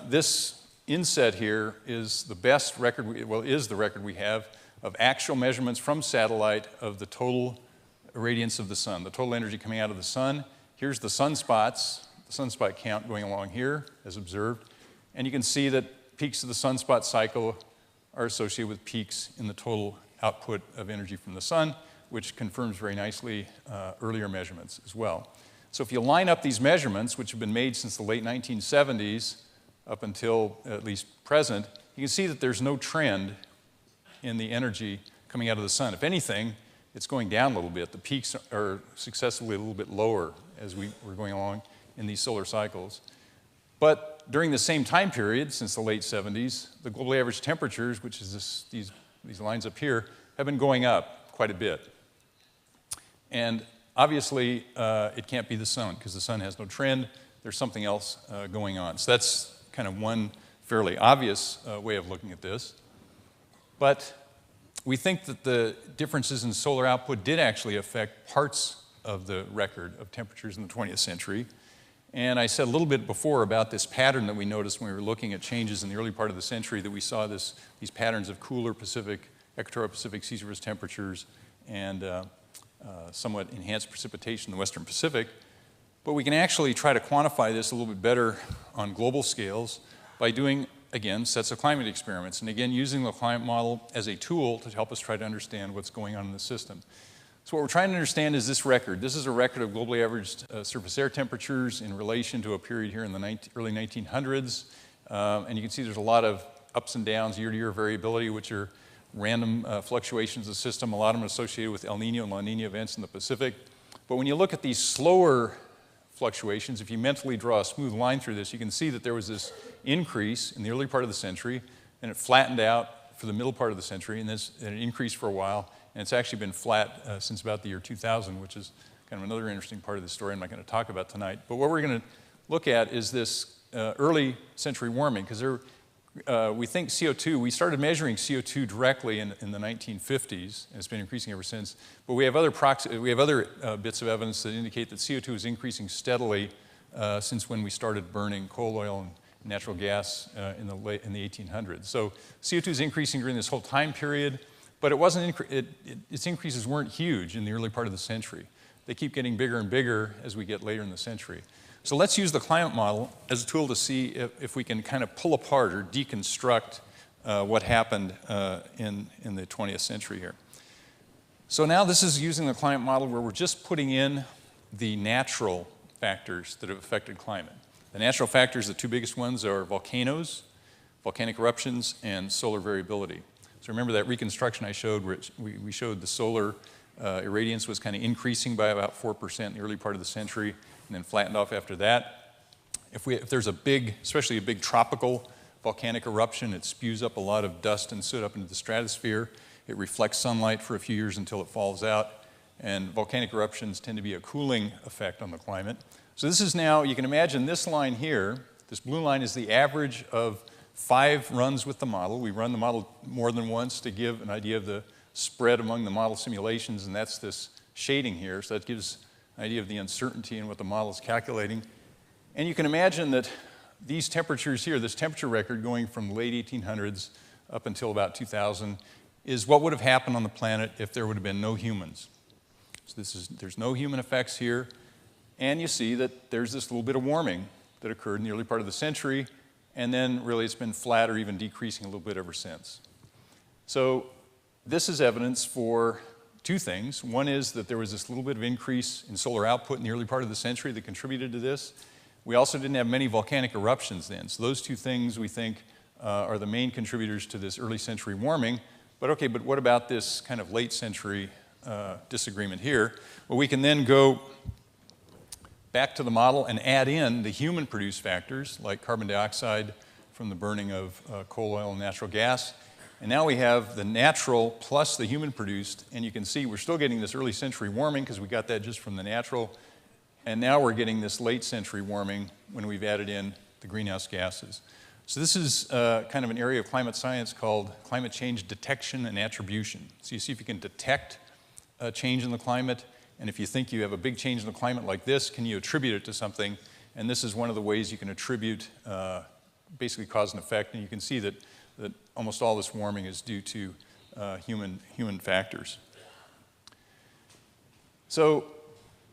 This inset here is the best record, is the record we have of actual measurements from satellite of the total radiance of the sun, the total energy coming out of the sun. Here's the sunspots, the sunspot count going along here as observed. And you can see that peaks of the sunspot cycle are associated with peaks in the total output of energy from the sun, which confirms very nicely earlier measurements as well. So if you line up these measurements, which have been made since the late 1970s up until at least present, you can see that there's no trend in the energy coming out of the sun. If anything, it's going down a little bit. The peaks are successively a little bit lower as we're going along in these solar cycles. But during the same time period, since the late 70s, the global average temperatures, which is these lines up here, have been going up quite a bit. And obviously, it can't be the sun, because the sun has no trend. There's something else going on. So that's kind of one fairly obvious way of looking at this. But we think that the differences in solar output did actually affect parts of the record of temperatures in the 20th century. And I said a little bit before about this pattern that we noticed when we were looking at changes in the early part of the century, that we saw these patterns of cooler Pacific, equatorial Pacific sea surface temperatures and somewhat enhanced precipitation in the Western Pacific. But we can actually try to quantify this a little bit better on global scales by doing, again, sets of climate experiments. And again, using the climate model as a tool to help us try to understand what's going on in the system. So what we're trying to understand is this record. This is a record of globally averaged surface air temperatures in relation to a period here in the early 1900s. And you can see there's a lot of ups and downs, year-to-year variability, which are random fluctuations of the system. A lot of them are associated with El Nino and La Nina events in the Pacific. But when you look at these slower fluctuations, if you mentally draw a smooth line through this, you can see that there was this increase in the early part of the century, and it flattened out for the middle part of the century, and it increased for a while. And it's actually been flat since about the year 2000, which is kind of another interesting part of the story I'm not going to talk about tonight. But what we're going to look at is this early century warming, because we think CO2, we started measuring CO2 directly in the 1950s, and it's been increasing ever since. But we have other bits of evidence that indicate that CO2 is increasing steadily since when we started burning coal oil and natural gas in the 1800s. So CO2 is increasing during this whole time period. But its increases weren't huge in the early part of the century. They keep getting bigger and bigger as we get later in the century. So let's use the climate model as a tool to see if we can kind of pull apart or deconstruct what happened in the 20th century here. So now this is using the climate model where we're just putting in the natural factors that have affected climate. The natural factors, the two biggest ones are volcanoes, volcanic eruptions, and solar variability. So remember that reconstruction I showed where we showed the solar irradiance was kind of increasing by about 4% in the early part of the century and then flattened off after that. If there's a big, especially a big tropical volcanic eruption, it spews up a lot of dust and soot up into the stratosphere. It reflects sunlight for a few years until it falls out. And volcanic eruptions tend to be a cooling effect on the climate. So this is now, you can imagine this line here, this blue line is the average of 5 runs with the model. We run the model more than once to give an idea of the spread among the model simulations, and that's this shading here. So that gives an idea of the uncertainty in what the model is calculating. And you can imagine that these temperatures here, this temperature record going from the late 1800s up until about 2000, is what would have happened on the planet if there would have been no humans. So there's no human effects here. And you see that there's this little bit of warming that occurred in the early part of the century. And then really it's been flat or even decreasing a little bit ever since. So this is evidence for two things. One is that there was this little bit of increase in solar output in the early part of the century that contributed to this. We also didn't have many volcanic eruptions then. So those two things we think are the main contributors to this early century warming. But okay, but what about this kind of late century disagreement here? Well, we can then go back to the model and add in the human-produced factors like carbon dioxide from the burning of coal oil and natural gas. And now we have the natural plus the human-produced, and you can see we're still getting this early century warming because we got that just from the natural. And now we're getting this late century warming when we've added in the greenhouse gases. So this is kind of an area of climate science called climate change detection and attribution. So you see if you can detect a change in the climate, and if you think you have a big change in the climate like this, can you attribute it to something? And this is one of the ways you can attribute basically cause and effect. And you can see that almost all this warming is due to human factors. So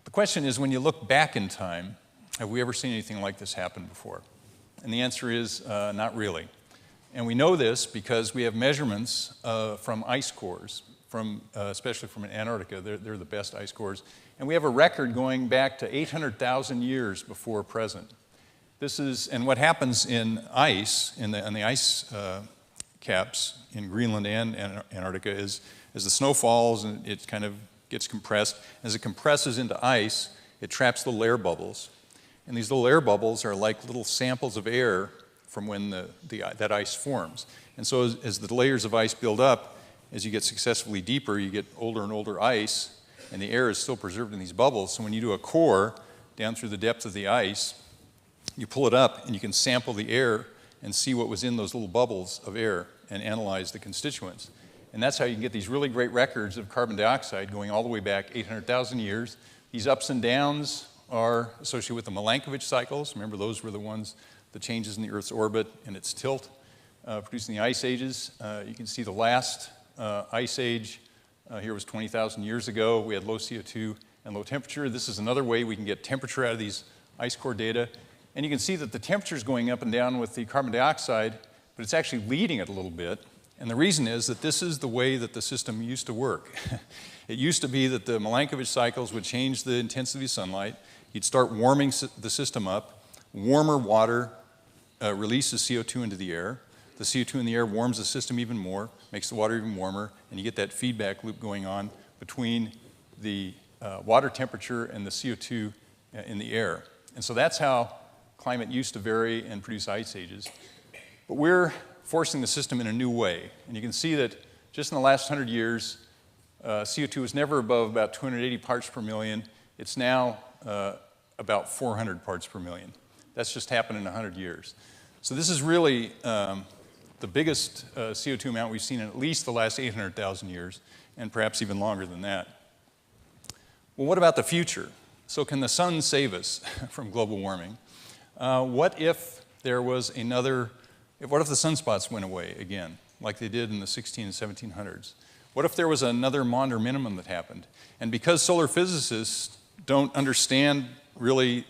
the question is, when you look back in time, have we ever seen anything like this happen before? And the answer is not really. And we know this because we have measurements from ice cores, especially from Antarctica. They're the best ice cores. And we have a record going back to 800,000 years before present. And what happens in ice, on the ice caps in Greenland and Antarctica is as the snow falls and it kind of gets compressed, as it compresses into ice, it traps little air bubbles. And these little air bubbles are like little samples of air from when that ice forms. And so as the layers of ice build up, as you get successively deeper, you get older and older ice, and the air is still preserved in these bubbles. So when you do a core down through the depth of the ice, you pull it up and you can sample the air and see what was in those little bubbles of air and analyze the constituents. And that's how you can get these really great records of carbon dioxide going all the way back 800,000 years. These ups and downs are associated with the Milankovitch cycles. Remember, those were the ones, the changes in the Earth's orbit and its tilt, producing the ice ages. You can see the last ice age here was 20,000 years ago. We had low CO2 and low temperature. This is another way we can get temperature out of these ice core data. And you can see that the temperature is going up and down with the carbon dioxide, but it's actually leading it a little bit. And the reason is that this is the way that the system used to work. It used to be that the Milankovitch cycles would change the intensity of sunlight. You'd start warming the system up. Warmer water releases CO2 into the air. The CO2 in the air warms the system even more, makes the water even warmer, and you get that feedback loop going on between the water temperature and the CO2 in the air. And so that's how climate used to vary and produce ice ages. But we're forcing the system in a new way. And you can see that just in the last 100 years, CO2 was never above about 280 parts per million. It's now about 400 parts per million. That's just happened in 100 years. So this is really the biggest CO2 amount we've seen in at least the last 800,000 years, and perhaps even longer than that. Well, what about the future? So can the sun save us from global warming? What if there was what if the sunspots went away again, like they did in the 16 and 1700s? What if there was another Maunder minimum that happened? And because solar physicists don't understand really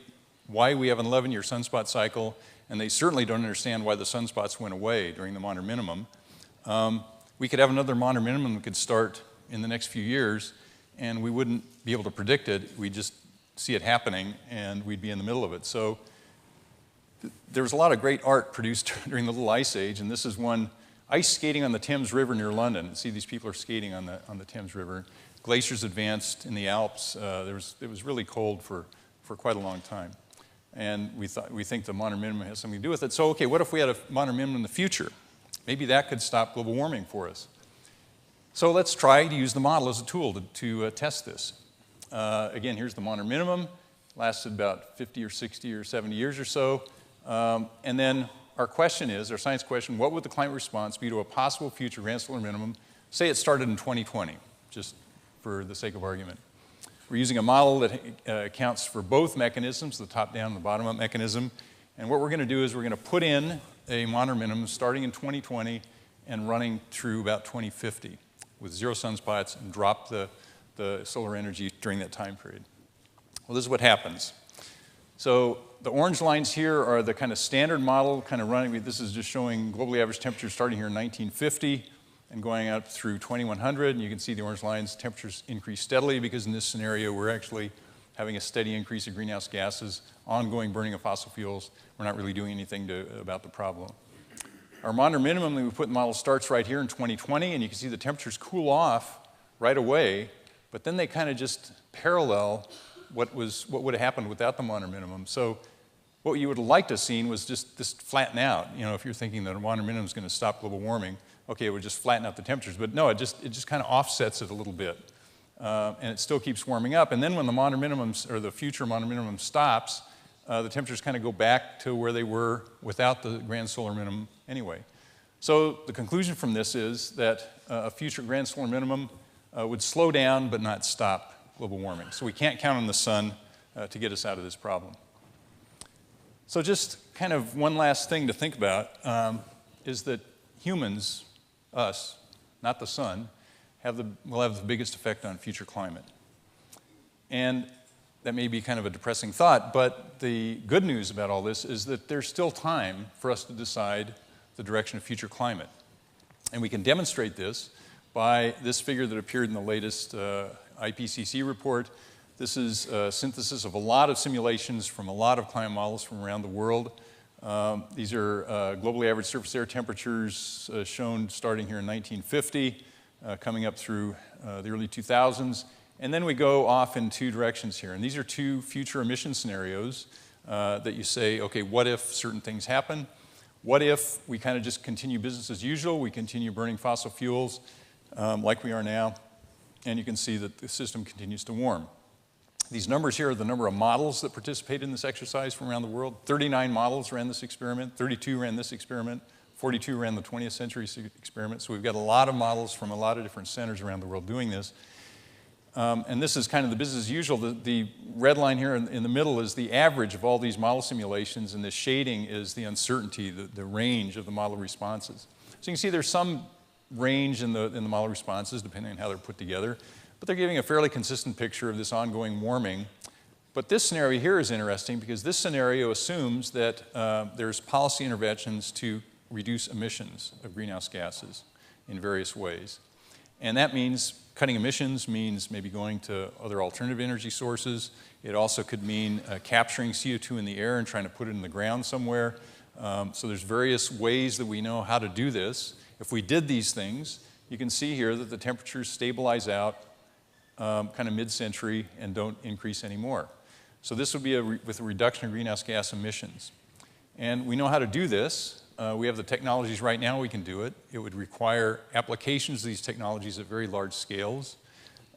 why we have an 11-year sunspot cycle, and they certainly don't understand why the sunspots went away during the Maunder minimum, we could have another Maunder minimum that could start in the next few years, and we wouldn't be able to predict it. We'd just see it happening, and we'd be in the middle of it. So there was a lot of great art produced during the Little Ice Age, and this is one ice skating on the Thames River near London. See, these people are skating on the Thames River. Glaciers advanced in the Alps. It was really cold for quite a long time. And we think the Maunder minimum has something to do with it. So, okay, what if we had a Maunder minimum in the future? Maybe that could stop global warming for us. So let's try to use the model as a tool to test this. Again, here's the Maunder minimum. Lasted about 50 or 60 or 70 years or so. And then our science question, what would the climate response be to a possible future grand solar minimum? Say it started in 2020, just for the sake of argument. We're using a model that accounts for both mechanisms, the top-down and the bottom-up mechanism. And what we're going to do is we're going to put in a Maunder minimum starting in 2020 and running through about 2050 with 0 sunspots and drop the solar energy during that time period. Well, this is what happens. So the orange lines here are the kind of standard model kind of running. This is just showing globally average temperatures starting here in 1950 and going up through 2100. And you can see the orange lines, temperatures increase steadily because in this scenario, we're actually having a steady increase of greenhouse gases, ongoing burning of fossil fuels. We're not really doing anything about the problem. Our Maunder minimum that we put in the model starts right here in 2020, and you can see the temperatures cool off right away, but then they kind of just parallel what would have happened without the Maunder minimum. So what you would have liked to have seen was just this flatten out. You know, if you're thinking that a Maunder minimum is going to stop global warming, okay, it would just flatten out the temperatures. But no, it just kind of offsets it a little bit. And it still keeps warming up. And then when the Maunder minimums, or the future Maunder minimum stops, the temperatures kind of go back to where they were without the grand solar minimum anyway. So the conclusion from this is that a future grand solar minimum would slow down but not stop global warming. So we can't count on the sun to get us out of this problem. So just kind of one last thing to think about is that humans, us, not the sun, will have the biggest effect on future climate. And that may be kind of a depressing thought, but the good news about all this is that there's still time for us to decide the direction of future climate. And we can demonstrate this by this figure that appeared in the latest IPCC report. This is a synthesis of a lot of simulations from a lot of climate models from around the world. These are globally average surface air temperatures shown starting here in 1950, coming up through the early 2000s. And then we go off in 2 directions here. And these are 2 future emission scenarios that you say, okay, what if certain things happen? What if we kind of just continue business as usual? We continue burning fossil fuels like we are now. And you can see that the system continues to warm. These numbers here are the number of models that participated in this exercise from around the world. 39 models ran this experiment, 32 ran this experiment, 42 ran the 20th century experiment. So we've got a lot of models from a lot of different centers around the world doing this. And this is kind of the business as usual. The red line here in the middle is the average of all these model simulations, and the shading is the uncertainty, the range of the model responses. So you can see there's some range in the model responses depending on how they're put together, but they're giving a fairly consistent picture of this ongoing warming. But this scenario here is interesting because this scenario assumes that there's policy interventions to reduce emissions of greenhouse gases in various ways. And that means cutting emissions means maybe going to other alternative energy sources. It also could mean capturing CO2 in the air and trying to put it in the ground somewhere. So there's various ways that we know how to do this. If we did these things, you can see here that the temperatures stabilize out kind of mid-century and don't increase anymore. So this would be with a reduction in greenhouse gas emissions. And we know how to do this. We have the technologies right now, we can do it. It would require applications of these technologies at very large scales,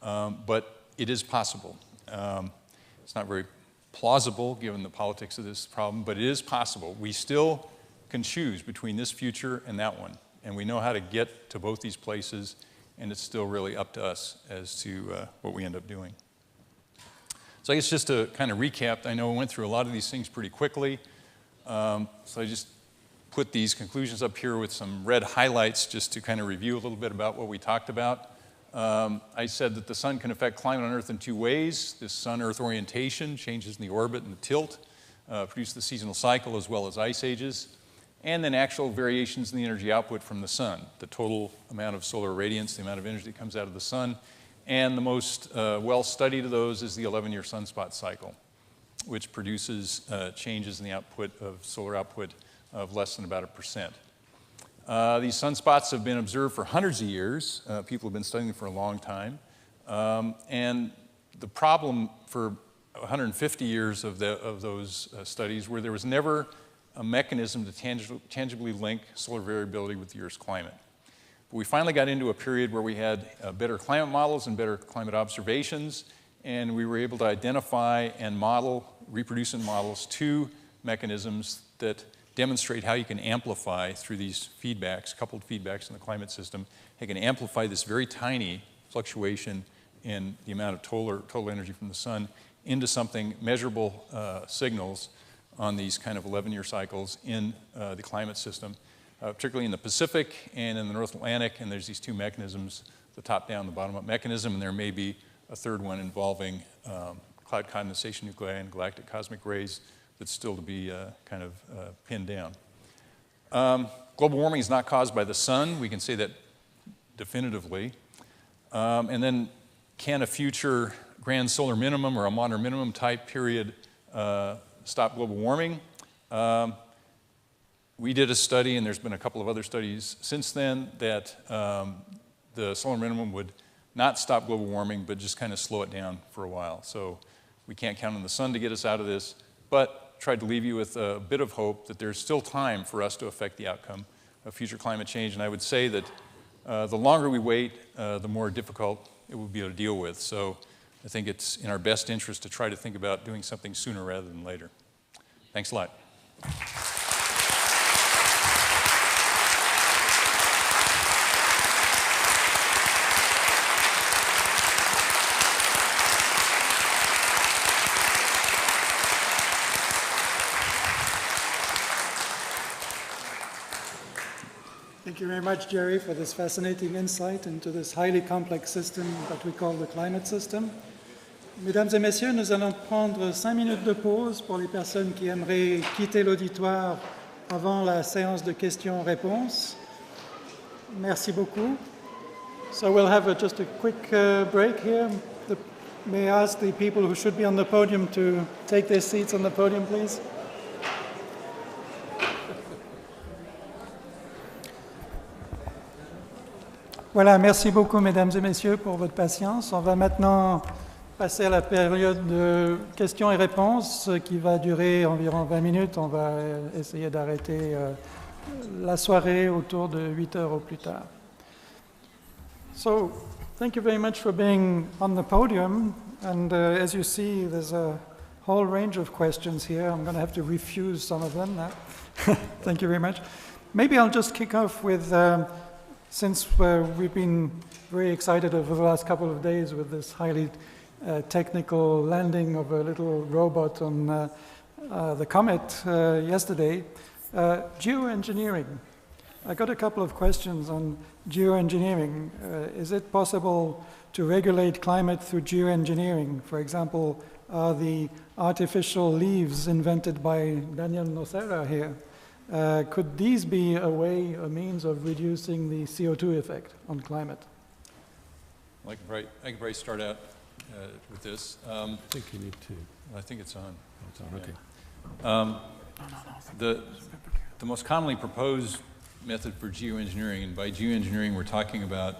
but it is possible. It's not very plausible given the politics of this problem, but it is possible. We still can choose between this future and that one, and we know how to get to both these places, and it's still really up to us as to what we end up doing. So I guess just to kind of recap, I know I went through a lot of these things pretty quickly, so I just put these conclusions up here with some red highlights just to kind of review a little bit about what we talked about. I said that the sun can affect climate on Earth in two ways. This sun-Earth orientation, changes in the orbit and the tilt, produce the seasonal cycle as well as ice ages, and then actual variations in the energy output from the sun, the total amount of solar radiance, the amount of energy that comes out of the sun. And the most well-studied of those is the 11-year sunspot cycle, which produces changes in the output of solar output of less than about 1%. These sunspots have been observed for hundreds of years. People have been studying them for a long time. And the problem for 150 years of those studies were there was never a mechanism to tangibly link solar variability with the Earth's climate. But we finally got into a period where we had better climate models and better climate observations, and we were able to identify and model, reproduce in models, two mechanisms that demonstrate how you can amplify through these feedbacks, coupled feedbacks in the climate system. You can amplify this very tiny fluctuation in the amount of total energy from the sun into something measurable signals on these kind of 11-year cycles in the climate system, particularly in the Pacific and in the North Atlantic. And there's these two mechanisms, the top-down, the bottom-up mechanism, and there may be a third one involving cloud condensation nuclei and galactic cosmic rays that's still to be kind of pinned down. Global warming is not caused by the sun. We can say that definitively. And then can a future grand solar minimum or a modern minimum type period stop global warming? We did a study, and there's been a couple of other studies since then, that the solar minimum would not stop global warming, but just kind of slow it down for a while. So we can't count on the sun to get us out of this, but tried to leave you with a bit of hope that there's still time for us to affect the outcome of future climate change. And I would say that the longer we wait, the more difficult it will be to deal with. So I think it's in our best interest to try to think about doing something sooner rather than later. Thanks a lot. Thank you very much, Jerry, for this fascinating insight into this highly complex system that we call the climate system. Mesdames et messieurs, nous allons prendre 5 minutes de pause pour les personnes qui aimeraient quitter l'auditoire avant la séance de questions-réponses. Merci beaucoup. So we'll have just a quick break here. May I ask the people who should be on the podium to take their seats on the podium, please? Voilà, merci beaucoup, mesdames et messieurs, pour votre patience. On va maintenant passer à la période de questions et réponses qui va durer environ 20 minutes. On va essayer d'arrêter la soirée autour de 8 heures au plus tard. So, thank you very much for being on the podium. And as you see, there's a whole range of questions here. I'm going to have to refuse some of them now. Thank you very much. Maybe I'll just kick off with... Since we've been very excited over the last couple of days with this highly technical landing of a little robot on the comet yesterday, geoengineering. I got a couple of questions on geoengineering. Is it possible to regulate climate through geoengineering? For example, are the artificial leaves invented by Daniel Nocera here? Could these be a way, a means of reducing the CO2 effect on climate? I can probably start out with this. I think you need to. I think it's on. It's on, okay. The most commonly proposed method for geoengineering, and by geoengineering we're talking about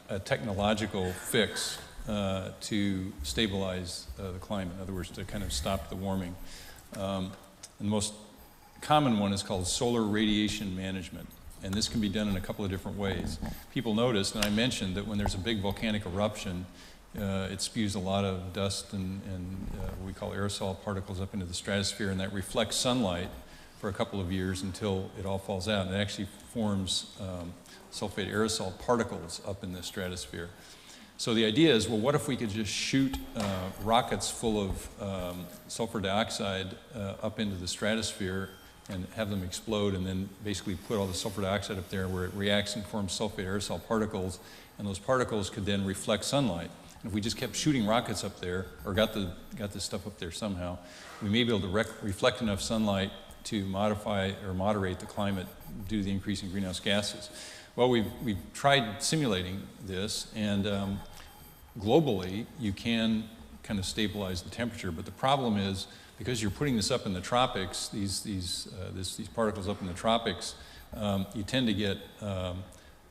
a technological fix to stabilize the climate, in other words, to kind of stop the warming. And the most common one is called solar radiation management, and this can be done in a couple of different ways. People noticed, and I mentioned, that when there's a big volcanic eruption, it spews a lot of dust and what we call aerosol particles up into the stratosphere, and that reflects sunlight for a couple of years until it all falls out. And it actually forms sulfate aerosol particles up in the stratosphere. So the idea is, well, what if we could just shoot rockets full of sulfur dioxide up into the stratosphere and have them explode, and then basically put all the sulfur dioxide up there where it reacts and forms sulfate aerosol particles, and those particles could then reflect sunlight. And if we just kept shooting rockets up there, or got this stuff up there somehow, we may be able to reflect enough sunlight to modify or moderate the climate due to the increase in greenhouse gases. Well, we've tried simulating this, and globally you can kind of stabilize the temperature, but the problem is, because you're putting this up in the tropics, these particles up in the tropics, you tend to get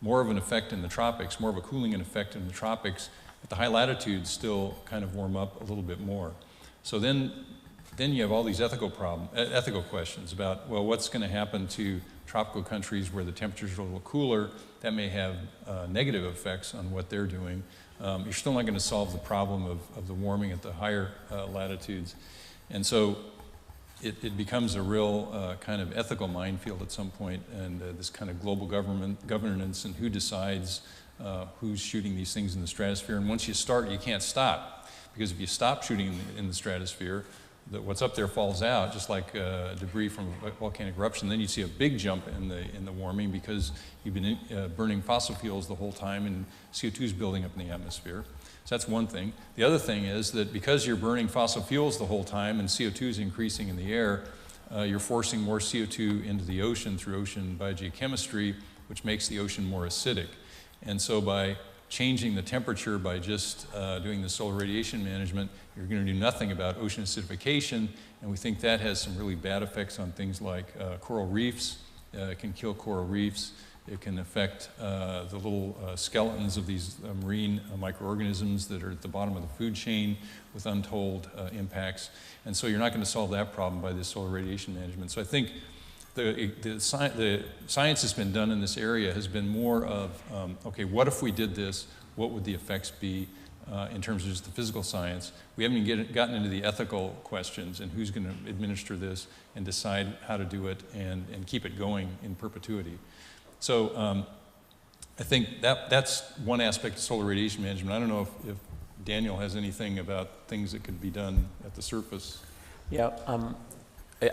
more of an effect in the tropics, more of a cooling effect in the tropics, but the high latitudes still kind of warm up a little bit more. So then you have all these ethical questions about, well, what's going to happen to tropical countries where the temperatures are a little cooler? That may have negative effects on what they're doing. You're still not going to solve the problem of the warming at the higher latitudes. And so it becomes a real kind of ethical minefield at some point, and this kind of global governance and who decides who's shooting these things in the stratosphere. And once you start, you can't stop, because if you stop shooting in the stratosphere, what's up there falls out, just like debris from a volcanic eruption. Then you see a big jump in the warming, because you've been burning fossil fuels the whole time, and CO2 is building up in the atmosphere. So that's one thing. The other thing is that because you're burning fossil fuels the whole time and CO2 is increasing in the air, you're forcing more CO2 into the ocean through ocean biogeochemistry, which makes the ocean more acidic. And so by changing the temperature, by just doing the solar radiation management, you're going to do nothing about ocean acidification, and we think that has some really bad effects on things like coral reefs. It can kill coral reefs. It can affect the little skeletons of these marine microorganisms that are at the bottom of the food chain with untold impacts. And so you're not going to solve that problem by this solar radiation management. So I think the science that's been done in this area has been more of, okay, what if we did this? What would the effects be in terms of just the physical science? We haven't even gotten into the ethical questions and who's going to administer this and decide how to do it and keep it going in perpetuity. So I think that's one aspect of solar radiation management. I don't know if Daniel has anything about things that could be done at the surface. Yeah,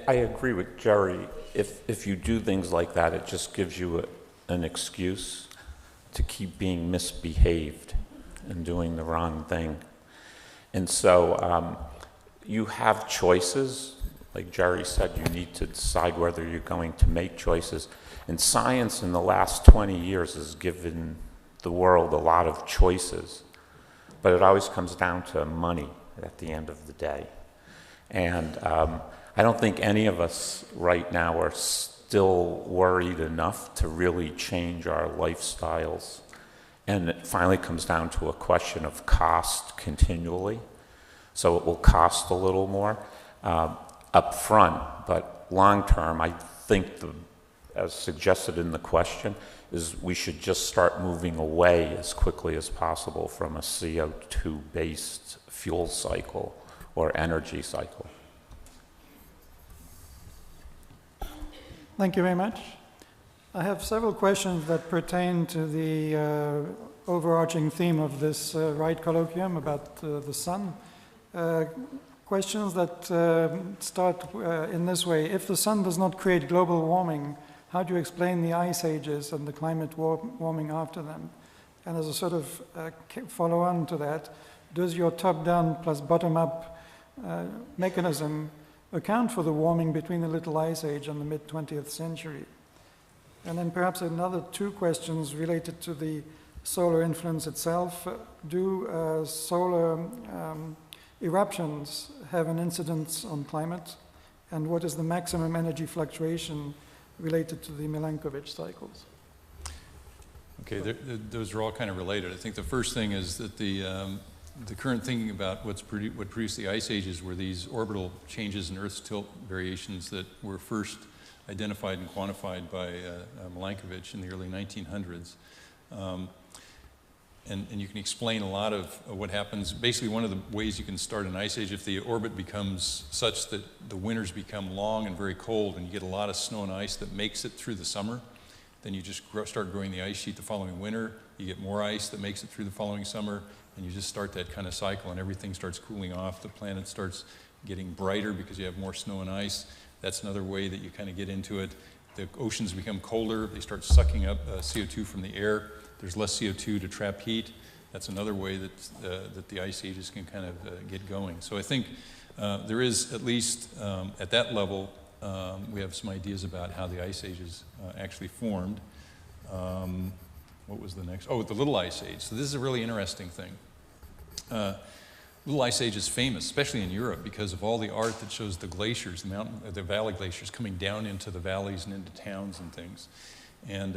I agree with Jerry. If you do things like that, it just gives you an excuse to keep being misbehaved and doing the wrong thing. And so you have choices. Like Jerry said, you need to decide whether you're going to make choices. And science in the last 20 years has given the world a lot of choices, but it always comes down to money at the end of the day. And I don't think any of us right now are still worried enough to really change our lifestyles. And it finally comes down to a question of cost continually. So it will cost a little more up front, but long term, I think as suggested in the question, is we should just start moving away as quickly as possible from a CO2-based fuel cycle or energy cycle. Thank you very much. I have several questions that pertain to the overarching theme of this Wright colloquium about the sun. Questions that start in this way. If the sun does not create global warming, how do you explain the ice ages and the climate warming after them? And as a sort of follow-on to that, does your top-down plus bottom-up mechanism account for the warming between the Little Ice Age and the mid-20th century? And then perhaps another two questions related to the solar influence itself, do solar eruptions have an incidence on climate? And what is the maximum energy fluctuation related to the Milankovitch cycles? Okay, those are all kind of related. I think the first thing is that the current thinking about what produced the ice ages were these orbital changes in Earth's tilt variations that were first identified and quantified by Milankovitch in the early 1900s. And you can explain a lot of what happens. Basically, one of the ways you can start an ice age, if the orbit becomes such that the winters become long and very cold and you get a lot of snow and ice that makes it through the summer, then you just start growing the ice sheet the following winter, you get more ice that makes it through the following summer, and you just start that kind of cycle, and everything starts cooling off. The planet starts getting brighter because you have more snow and ice. That's another way that you kind of get into it. The oceans become colder, they start sucking up CO2 from the air. There's less CO2 to trap heat. That's another way that the ice ages can kind of get going. So I think there is, at least at that level, we have some ideas about how the ice ages actually formed. What was the next? Oh, the Little Ice Age. So this is a really interesting thing. Little Ice Age is famous, especially in Europe, because of all the art that shows the glaciers, the valley glaciers coming down into the valleys and into towns and things. And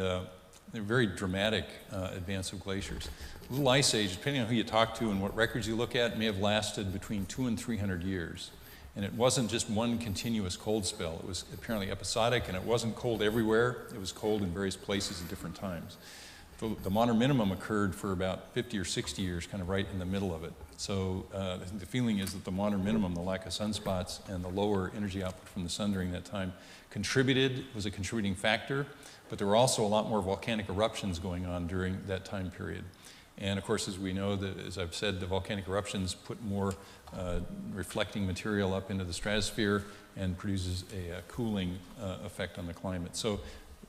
they're very dramatic advance of glaciers. Little Ice Age, depending on who you talk to and what records you look at, may have lasted between 200 and 300 years. And it wasn't just one continuous cold spell. It was apparently episodic, and it wasn't cold everywhere. It was cold in various places at different times. The modern minimum occurred for about 50 or 60 years, kind of right in the middle of it. So the feeling is that the modern minimum, the lack of sunspots and the lower energy output from the sun during that time was a contributing factor, but there were also a lot more volcanic eruptions going on during that time period. And of course, as we know, as I've said, the volcanic eruptions put more reflecting material up into the stratosphere and produces a cooling effect on the climate. So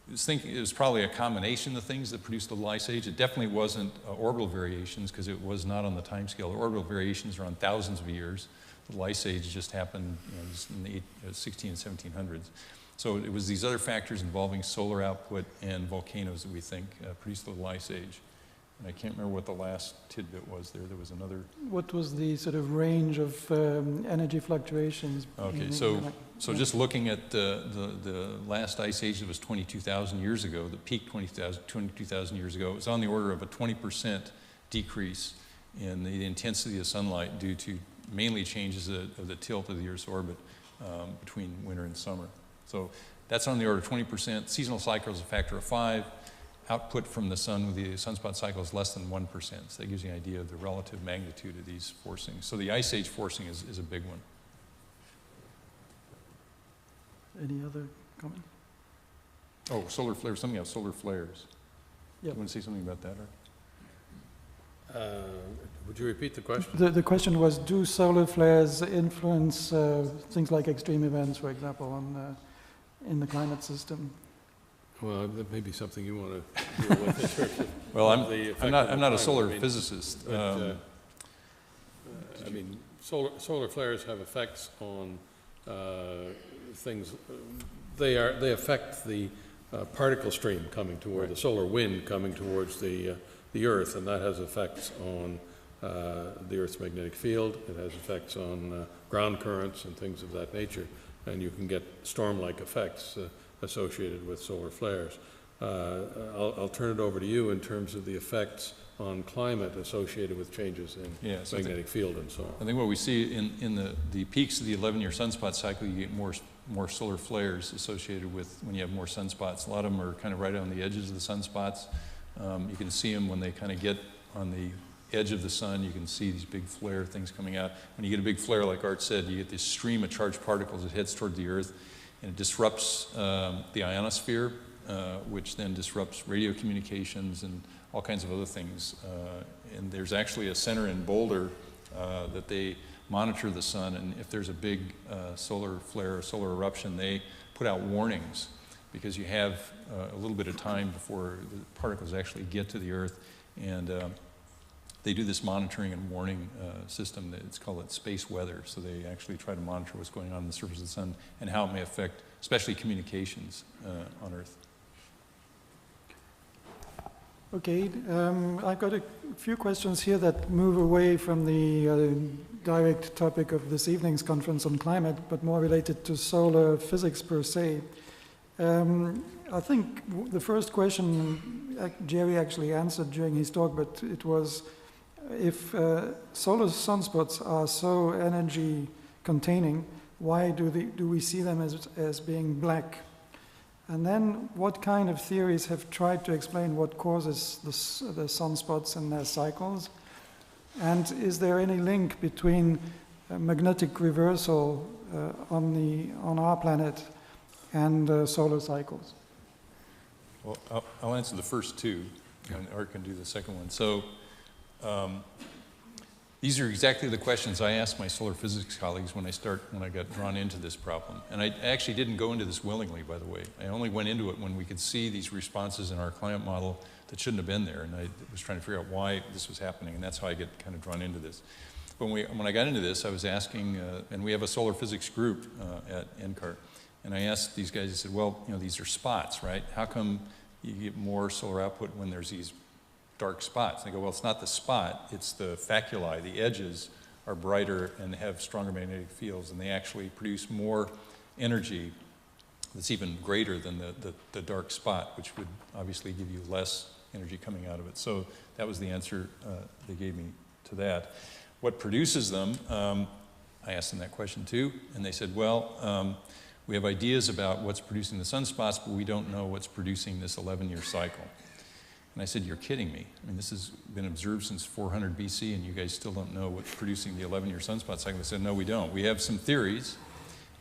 I was thinking it was probably a combination of things that produced the Little Ice Age. It definitely wasn't orbital variations, because it was not on the time scale. The orbital variations are on thousands of years. The Little Ice Age just happened just in the 16 and 1700s. So it was these other factors involving solar output and volcanoes that we think produced the Little Ice Age. And I can't remember what the last tidbit was there. There was another. What was the sort of range of energy fluctuations? Okay, so just looking at the last ice age that was 22,000 years ago, the peak 22,000 years ago, it was on the order of a 20% decrease in the intensity of sunlight due to mainly changes of the tilt of the Earth's orbit between winter and summer. So that's on the order of 20%. Seasonal cycle is a factor of 5. Output from the sun with the sunspot cycle is less than 1%. So that gives you an idea of the relative magnitude of these forcings. So the ice age forcing is a big one. Any other comment? Oh, solar flares, something else, solar flares. Yeah. You want to say something about that? Or? Would you repeat the question? The question was, do solar flares influence things like extreme events, for example, in the climate system? Well, that may be something you want to deal with in terms of Well, the effect I'm not a on solar climate. physicist. But, I mean, solar flares have effects on things. They affect the particle stream coming toward the solar wind coming towards the Earth, and that has effects on the Earth's magnetic field. It has effects on ground currents and things of that nature, and you can get storm-like effects associated with solar flares. I'll turn it over to you in terms of the effects on climate associated with changes in magnetic field and so on. I think what we see in the peaks of the 11-year sunspot cycle, you get more solar flares associated with when you have more sunspots. A lot of them are kind of right on the edges of the sunspots. You can see them when they kind of get on the edge of the sun. You can see these big flare things coming out. When you get a big flare, like Art said, you get this stream of charged particles that heads toward the Earth, and it disrupts the ionosphere, which then disrupts radio communications and all kinds of other things. And there's actually a center in Boulder that they monitor the sun, and if there's a big solar flare or solar eruption, they put out warnings, because you have a little bit of time before the particles actually get to the Earth, and they do this monitoring and warning system. It's called space weather. So they actually try to monitor what's going on the surface of the sun and how it may affect, especially communications on Earth. Okay, I've got a few questions here that move away from the direct topic of this evening's conference on climate, but more related to solar physics per se. I think the first question Jerry actually answered during his talk, but it was if solar sunspots are so energy containing, why do we see them as being black? And then what kind of theories have tried to explain what causes the sunspots and their cycles? And is there any link between magnetic reversal on our planet and solar cycles? Well, I'll answer the first two, and Art can do the second one. So these are exactly the questions I asked my solar physics colleagues when I got drawn into this problem. And I actually didn't go into this willingly, by the way. I only went into it when we could see these responses in our climate model that shouldn't have been there. And I was trying to figure out why this was happening, and that's how I get kind of drawn into this. But when I got into this, I was asking, and we have a solar physics group at NCART, and I asked these guys, I said, well, these are spots, right? How come you get more solar output when there's these dark spots? And they go, well, it's not the spot, it's the faculi. The edges are brighter and have stronger magnetic fields, and they actually produce more energy that's even greater than the dark spot, which would obviously give you less energy coming out of it. So that was the answer they gave me to that. What produces them, I asked them that question too, and they said, well, we have ideas about what's producing the sunspots, but we don't know what's producing this 11-year cycle. And I said, you're kidding me. I mean, this has been observed since 400 BC, and you guys still don't know what's producing the 11-year sunspot cycle. They said, no, we don't. We have some theories,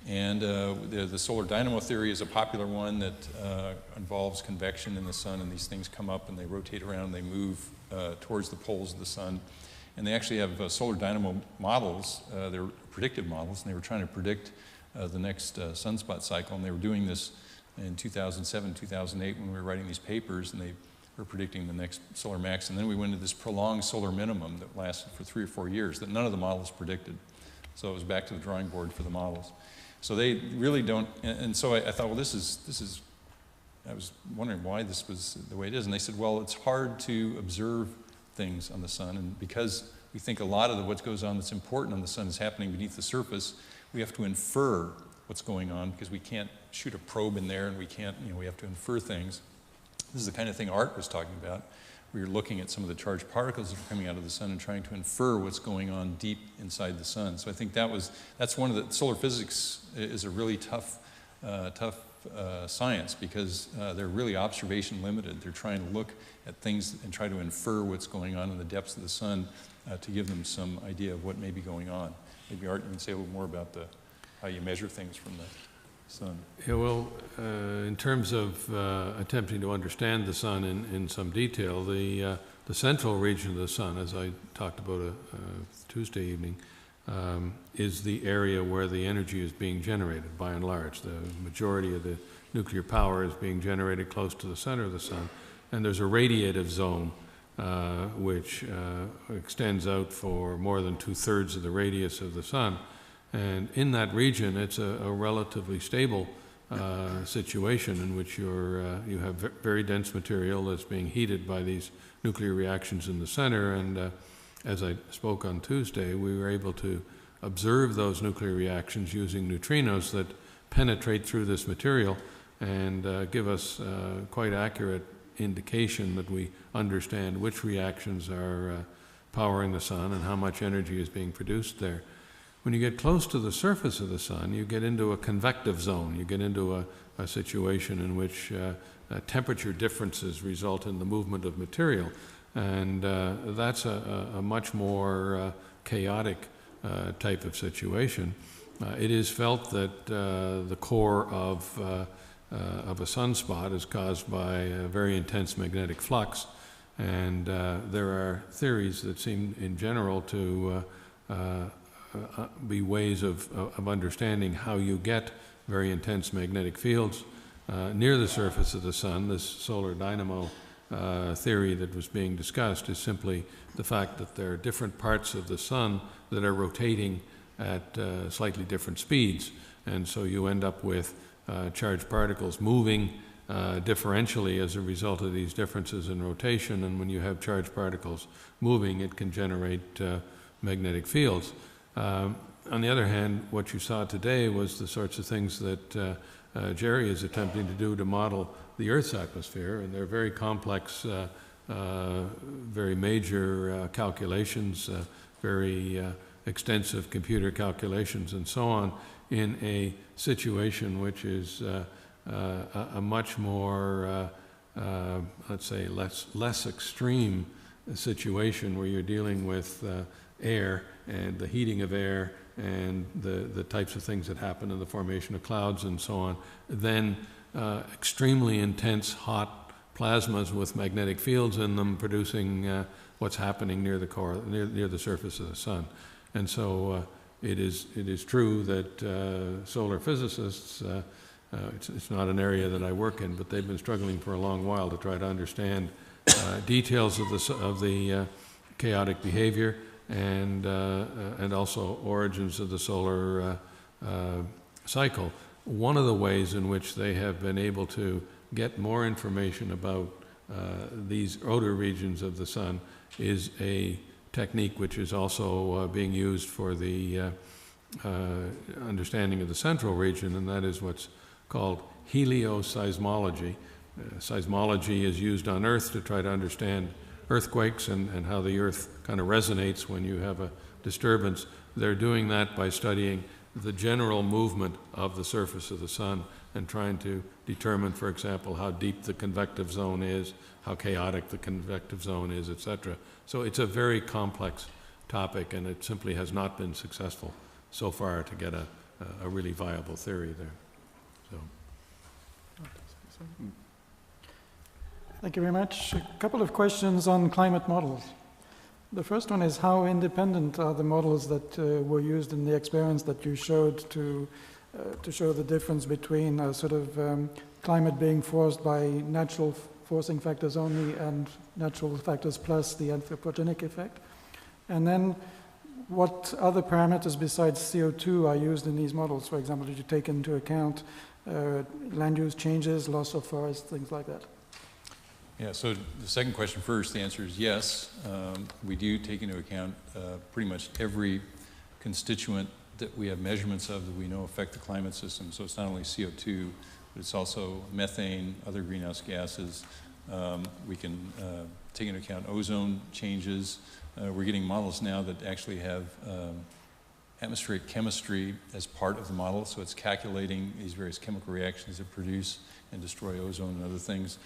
and the solar dynamo theory is a popular one that involves convection in the sun, and these things come up and they rotate around and they move towards the poles of the sun. And they actually have solar dynamo models. They're predictive models, and they were trying to predict the next sunspot cycle, and they were doing this in 2007, 2008 when we were writing these papers, and they were predicting the next solar max. And then we went into this prolonged solar minimum that lasted for 3 or 4 years that none of the models predicted. So it was back to the drawing board for the models. So they really don't, and so I thought, well, this is, I was wondering why this was the way it is. And they said, well, it's hard to observe things on the sun, and because we think a lot of what goes on that's important on the sun is happening beneath the surface, we have to infer what's going on because we can't shoot a probe in there, and we can't, we have to infer things. This is the kind of thing Art was talking about. We were looking at some of the charged particles that are coming out of the sun and trying to infer what's going on deep inside the sun. So I think that's one of the, solar physics is a really tough science because they're really observation limited. They're trying to look at things and try to infer what's going on in the depths of the sun to give them some idea of what may be going on. Maybe Art, you can say a little more about how you measure things from the sun. Yeah, well, in terms of attempting to understand the sun in some detail, the central region of the sun, as I talked about Tuesday evening, is the area where the energy is being generated by and large. The majority of the nuclear power is being generated close to the center of the sun, and there's a radiative zone which extends out for more than 2/3 of the radius of the sun. And in that region, it's a relatively stable situation in which you have very dense material that's being heated by these nuclear reactions in the center. And as I spoke on Tuesday, we were able to observe those nuclear reactions using neutrinos that penetrate through this material and give us quite accurate indication that we understand which reactions are powering the sun and how much energy is being produced there. When you get close to the surface of the sun, you get into a convective zone. You get into a situation in which temperature differences result in the movement of material. And that's a much more chaotic type of situation. It is felt that the core of a sunspot is caused by a very intense magnetic flux. And there are theories that seem in general to be ways of understanding how you get very intense magnetic fields near the surface of the sun. This solar dynamo theory that was being discussed is simply the fact that there are different parts of the sun that are rotating at slightly different speeds. And so you end up with charged particles moving differentially as a result of these differences in rotation, and when you have charged particles moving, it can generate magnetic fields. On the other hand, what you saw today was the sorts of things that Jerry is attempting to do to model the Earth's atmosphere, and they're very complex, very major calculations, very extensive computer calculations and so on, in a situation which is a much more, let's say, less extreme situation, where you're dealing with air and the heating of air and the types of things that happen in the formation of clouds and so on, then extremely intense hot plasmas with magnetic fields in them producing what's happening near the core, near the surface of the sun. And so it is true that solar physicists, it's not an area that I work in, but they've been struggling for a long while to try to understand details of the chaotic behavior and also origins of the solar cycle. One of the ways in which they have been able to get more information about these outer regions of the sun is a technique which is also being used for the understanding of the central region, and that is what's called helioseismology. Seismology is used on Earth to try to understand earthquakes and how the Earth kind of resonates when you have a disturbance. They're doing that by studying the general movement of the surface of the sun and trying to determine, for example, how deep the convective zone is, how chaotic the convective zone is, etc. So it's a very complex topic, and it simply has not been successful so far to get a really viable theory there. So. Thank you very much. A couple of questions on climate models. The first one is, how independent are the models that were used in the experiments that you showed to show the difference between a sort of climate being forced by natural forcing factors only and natural factors plus the anthropogenic effect? And then what other parameters besides CO2 are used in these models? For example, did you take into account land use changes, loss of forests, things like that? Yeah, so the second question first, the answer is yes. We do take into account pretty much every constituent that we have measurements of that we know affect the climate system. So it's not only CO2, but it's also methane, other greenhouse gases. We can take into account ozone changes. We're getting models now that actually have atmospheric chemistry as part of the model, so it's calculating these various chemical reactions that produce and destroy ozone and other things.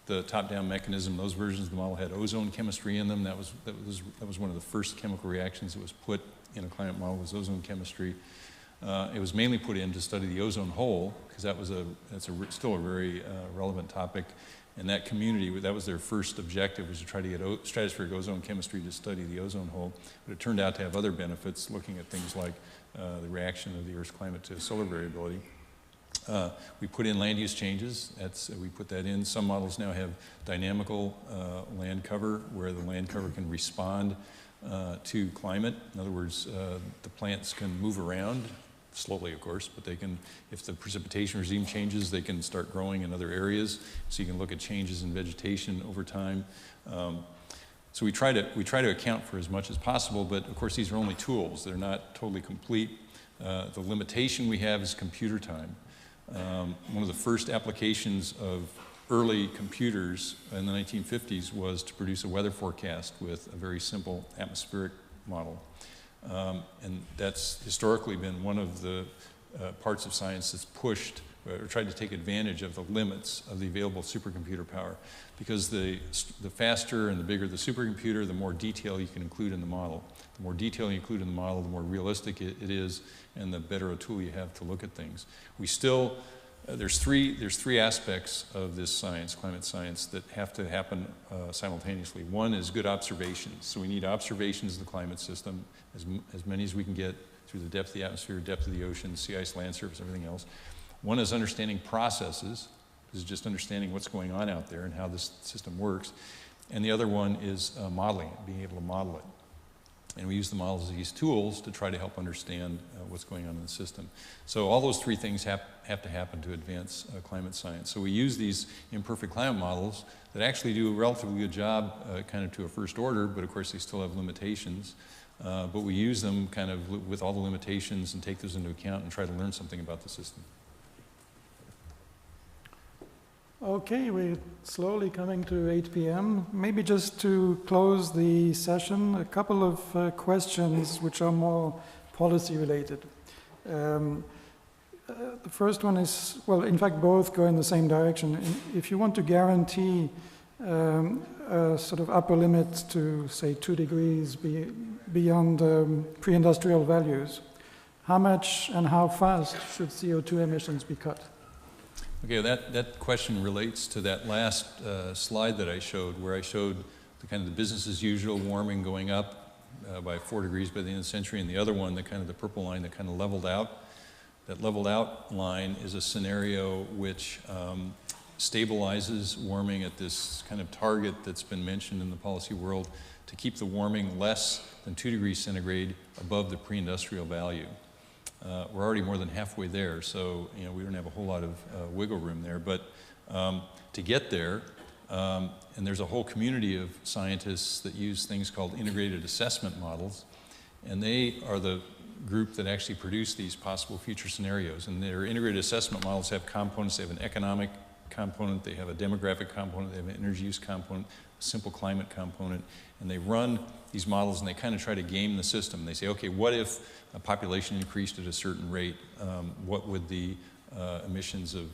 The top-down mechanism, those versions of the model had ozone chemistry in them. That was one of the first chemical reactions that was put in a climate model, was ozone chemistry. It was mainly put in to study the ozone hole, because that's still a very relevant topic. And that community, that was their first objective, was to try to get stratospheric ozone chemistry to study the ozone hole. But it turned out to have other benefits, looking at things like the reaction of the Earth's climate to solar variability. We put in land use changes. We put that in. Some models now have dynamical land cover, where the land cover can respond to climate. In other words, the plants can move around, slowly of course, but they can, if the precipitation regime changes, they can start growing in other areas. So you can look at changes in vegetation over time. So we try to account for as much as possible, but of course these are only tools. They're not totally complete. The limitation we have is computer time. One of the first applications of early computers in the 1950s was to produce a weather forecast with a very simple atmospheric model. And that's historically been one of the parts of science that's pushed or tried to take advantage of the limits of the available supercomputer power, because the faster and the bigger the supercomputer, the more detail you can include in the model. The more detail you include in the model, the more realistic it is, and the better a tool you have to look at things. We still, there's three aspects of this science, climate science, that have to happen simultaneously. One is good observations. So we need observations of the climate system, as many as we can get through the depth of the atmosphere, depth of the ocean, sea ice, land surface, everything else. One is understanding processes. This is just understanding what's going on out there and how this system works. And the other one is modeling it, being able to model it. And we use the models as these tools to try to help understand what's going on in the system. So all those three things have to happen to advance climate science. So we use these imperfect climate models that actually do a relatively good job kind of to a first order, but of course they still have limitations. But we use them kind of with all the limitations and take those into account and try to learn something about the system. Okay, we're slowly coming to 8 p.m. Maybe just to close the session, a couple of questions which are more policy related. The first one is, well, in fact, both go in the same direction. If you want to guarantee a sort of upper limit to, say, 2 degrees beyond pre-industrial values, how much and how fast should CO2 emissions be cut? Okay, that question relates to that last slide that I showed, where I showed the kind of the business as usual warming going up by 4 degrees by the end of the century, and the other one, the kind of the purple line that kind of leveled out. That leveled out line is a scenario which stabilizes warming at this kind of target that's been mentioned in the policy world to keep the warming less than 2 degrees centigrade above the pre-industrial value. We're already more than halfway there, so we don't have a whole lot of wiggle room there. But to get there, and there's a whole community of scientists that use things called integrated assessment models, and they are the group that actually produce these possible future scenarios. And their integrated assessment models have components. They have an economic component, they have a demographic component, they have an energy use component, a simple climate component, and they run these models and they kind of try to game the system. They say, okay, what if a population increased at a certain rate? What would the emissions of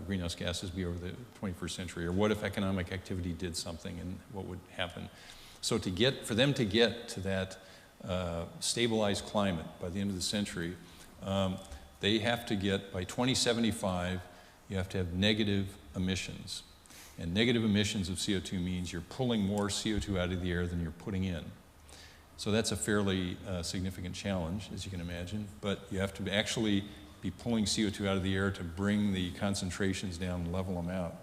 greenhouse gases be over the 21st century? Or what if economic activity did something, and what would happen? So for them to get to that stabilized climate by the end of the century, they have to get, by 2075, you have to have negative emissions. And negative emissions of CO2 means you're pulling more CO2 out of the air than you're putting in. So that's a fairly significant challenge, as you can imagine, but you have to actually be pulling CO2 out of the air to bring the concentrations down and level them out.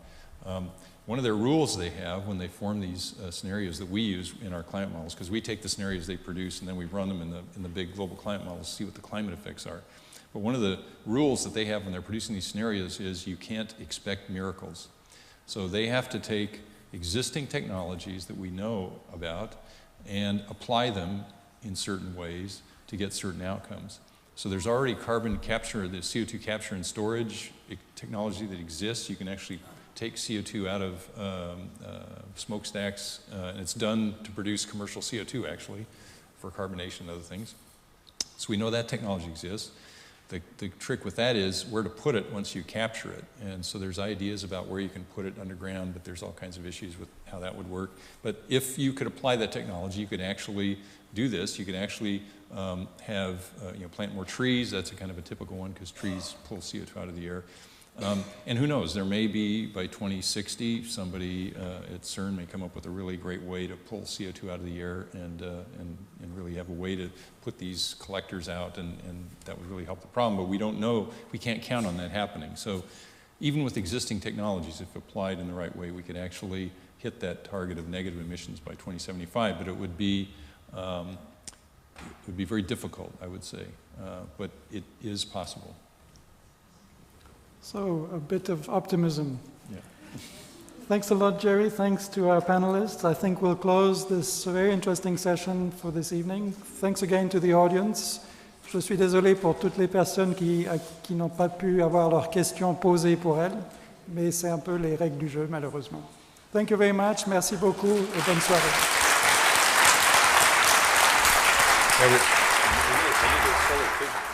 One of their rules they have when they form these scenarios that we use in our climate models, because we take the scenarios they produce and then we run them in the big global climate models to see what the climate effects are. But one of the rules that they have when they're producing these scenarios is you can't expect miracles. So they have to take existing technologies that we know about and apply them in certain ways to get certain outcomes. So there's already carbon capture, the CO2 capture and storage technology that exists. You can actually take CO2 out of smokestacks, and it's done to produce commercial CO2 actually for carbonation and other things. So we know that technology exists. The trick with that is where to put it once you capture it. And so there's ideas about where you can put it underground, but there's all kinds of issues with how that would work. But if you could apply that technology, you could actually do this. You could actually plant more trees. That's a kind of a typical one because trees pull CO2 out of the air. And who knows, there may be, by 2060, somebody at CERN may come up with a really great way to pull CO2 out of the air and really have a way to put these collectors out, and that would really help the problem. But we don't know, we can't count on that happening. So even with existing technologies, if applied in the right way, we could actually hit that target of negative emissions by 2075, but it would be very difficult, I would say, but it is possible. So, a bit of optimism. Yeah. Thanks a lot, Jerry. Thanks to our panelists. I think we'll close this very interesting session for this evening. Thanks again to the audience. Je suis désolé pour toutes les personnes qui n'ont pas pu avoir leurs questions posées pour elles, mais c'est un peu les règles du jeu, malheureusement. Thank you very much. Merci beaucoup et bonne soirée. I need a solar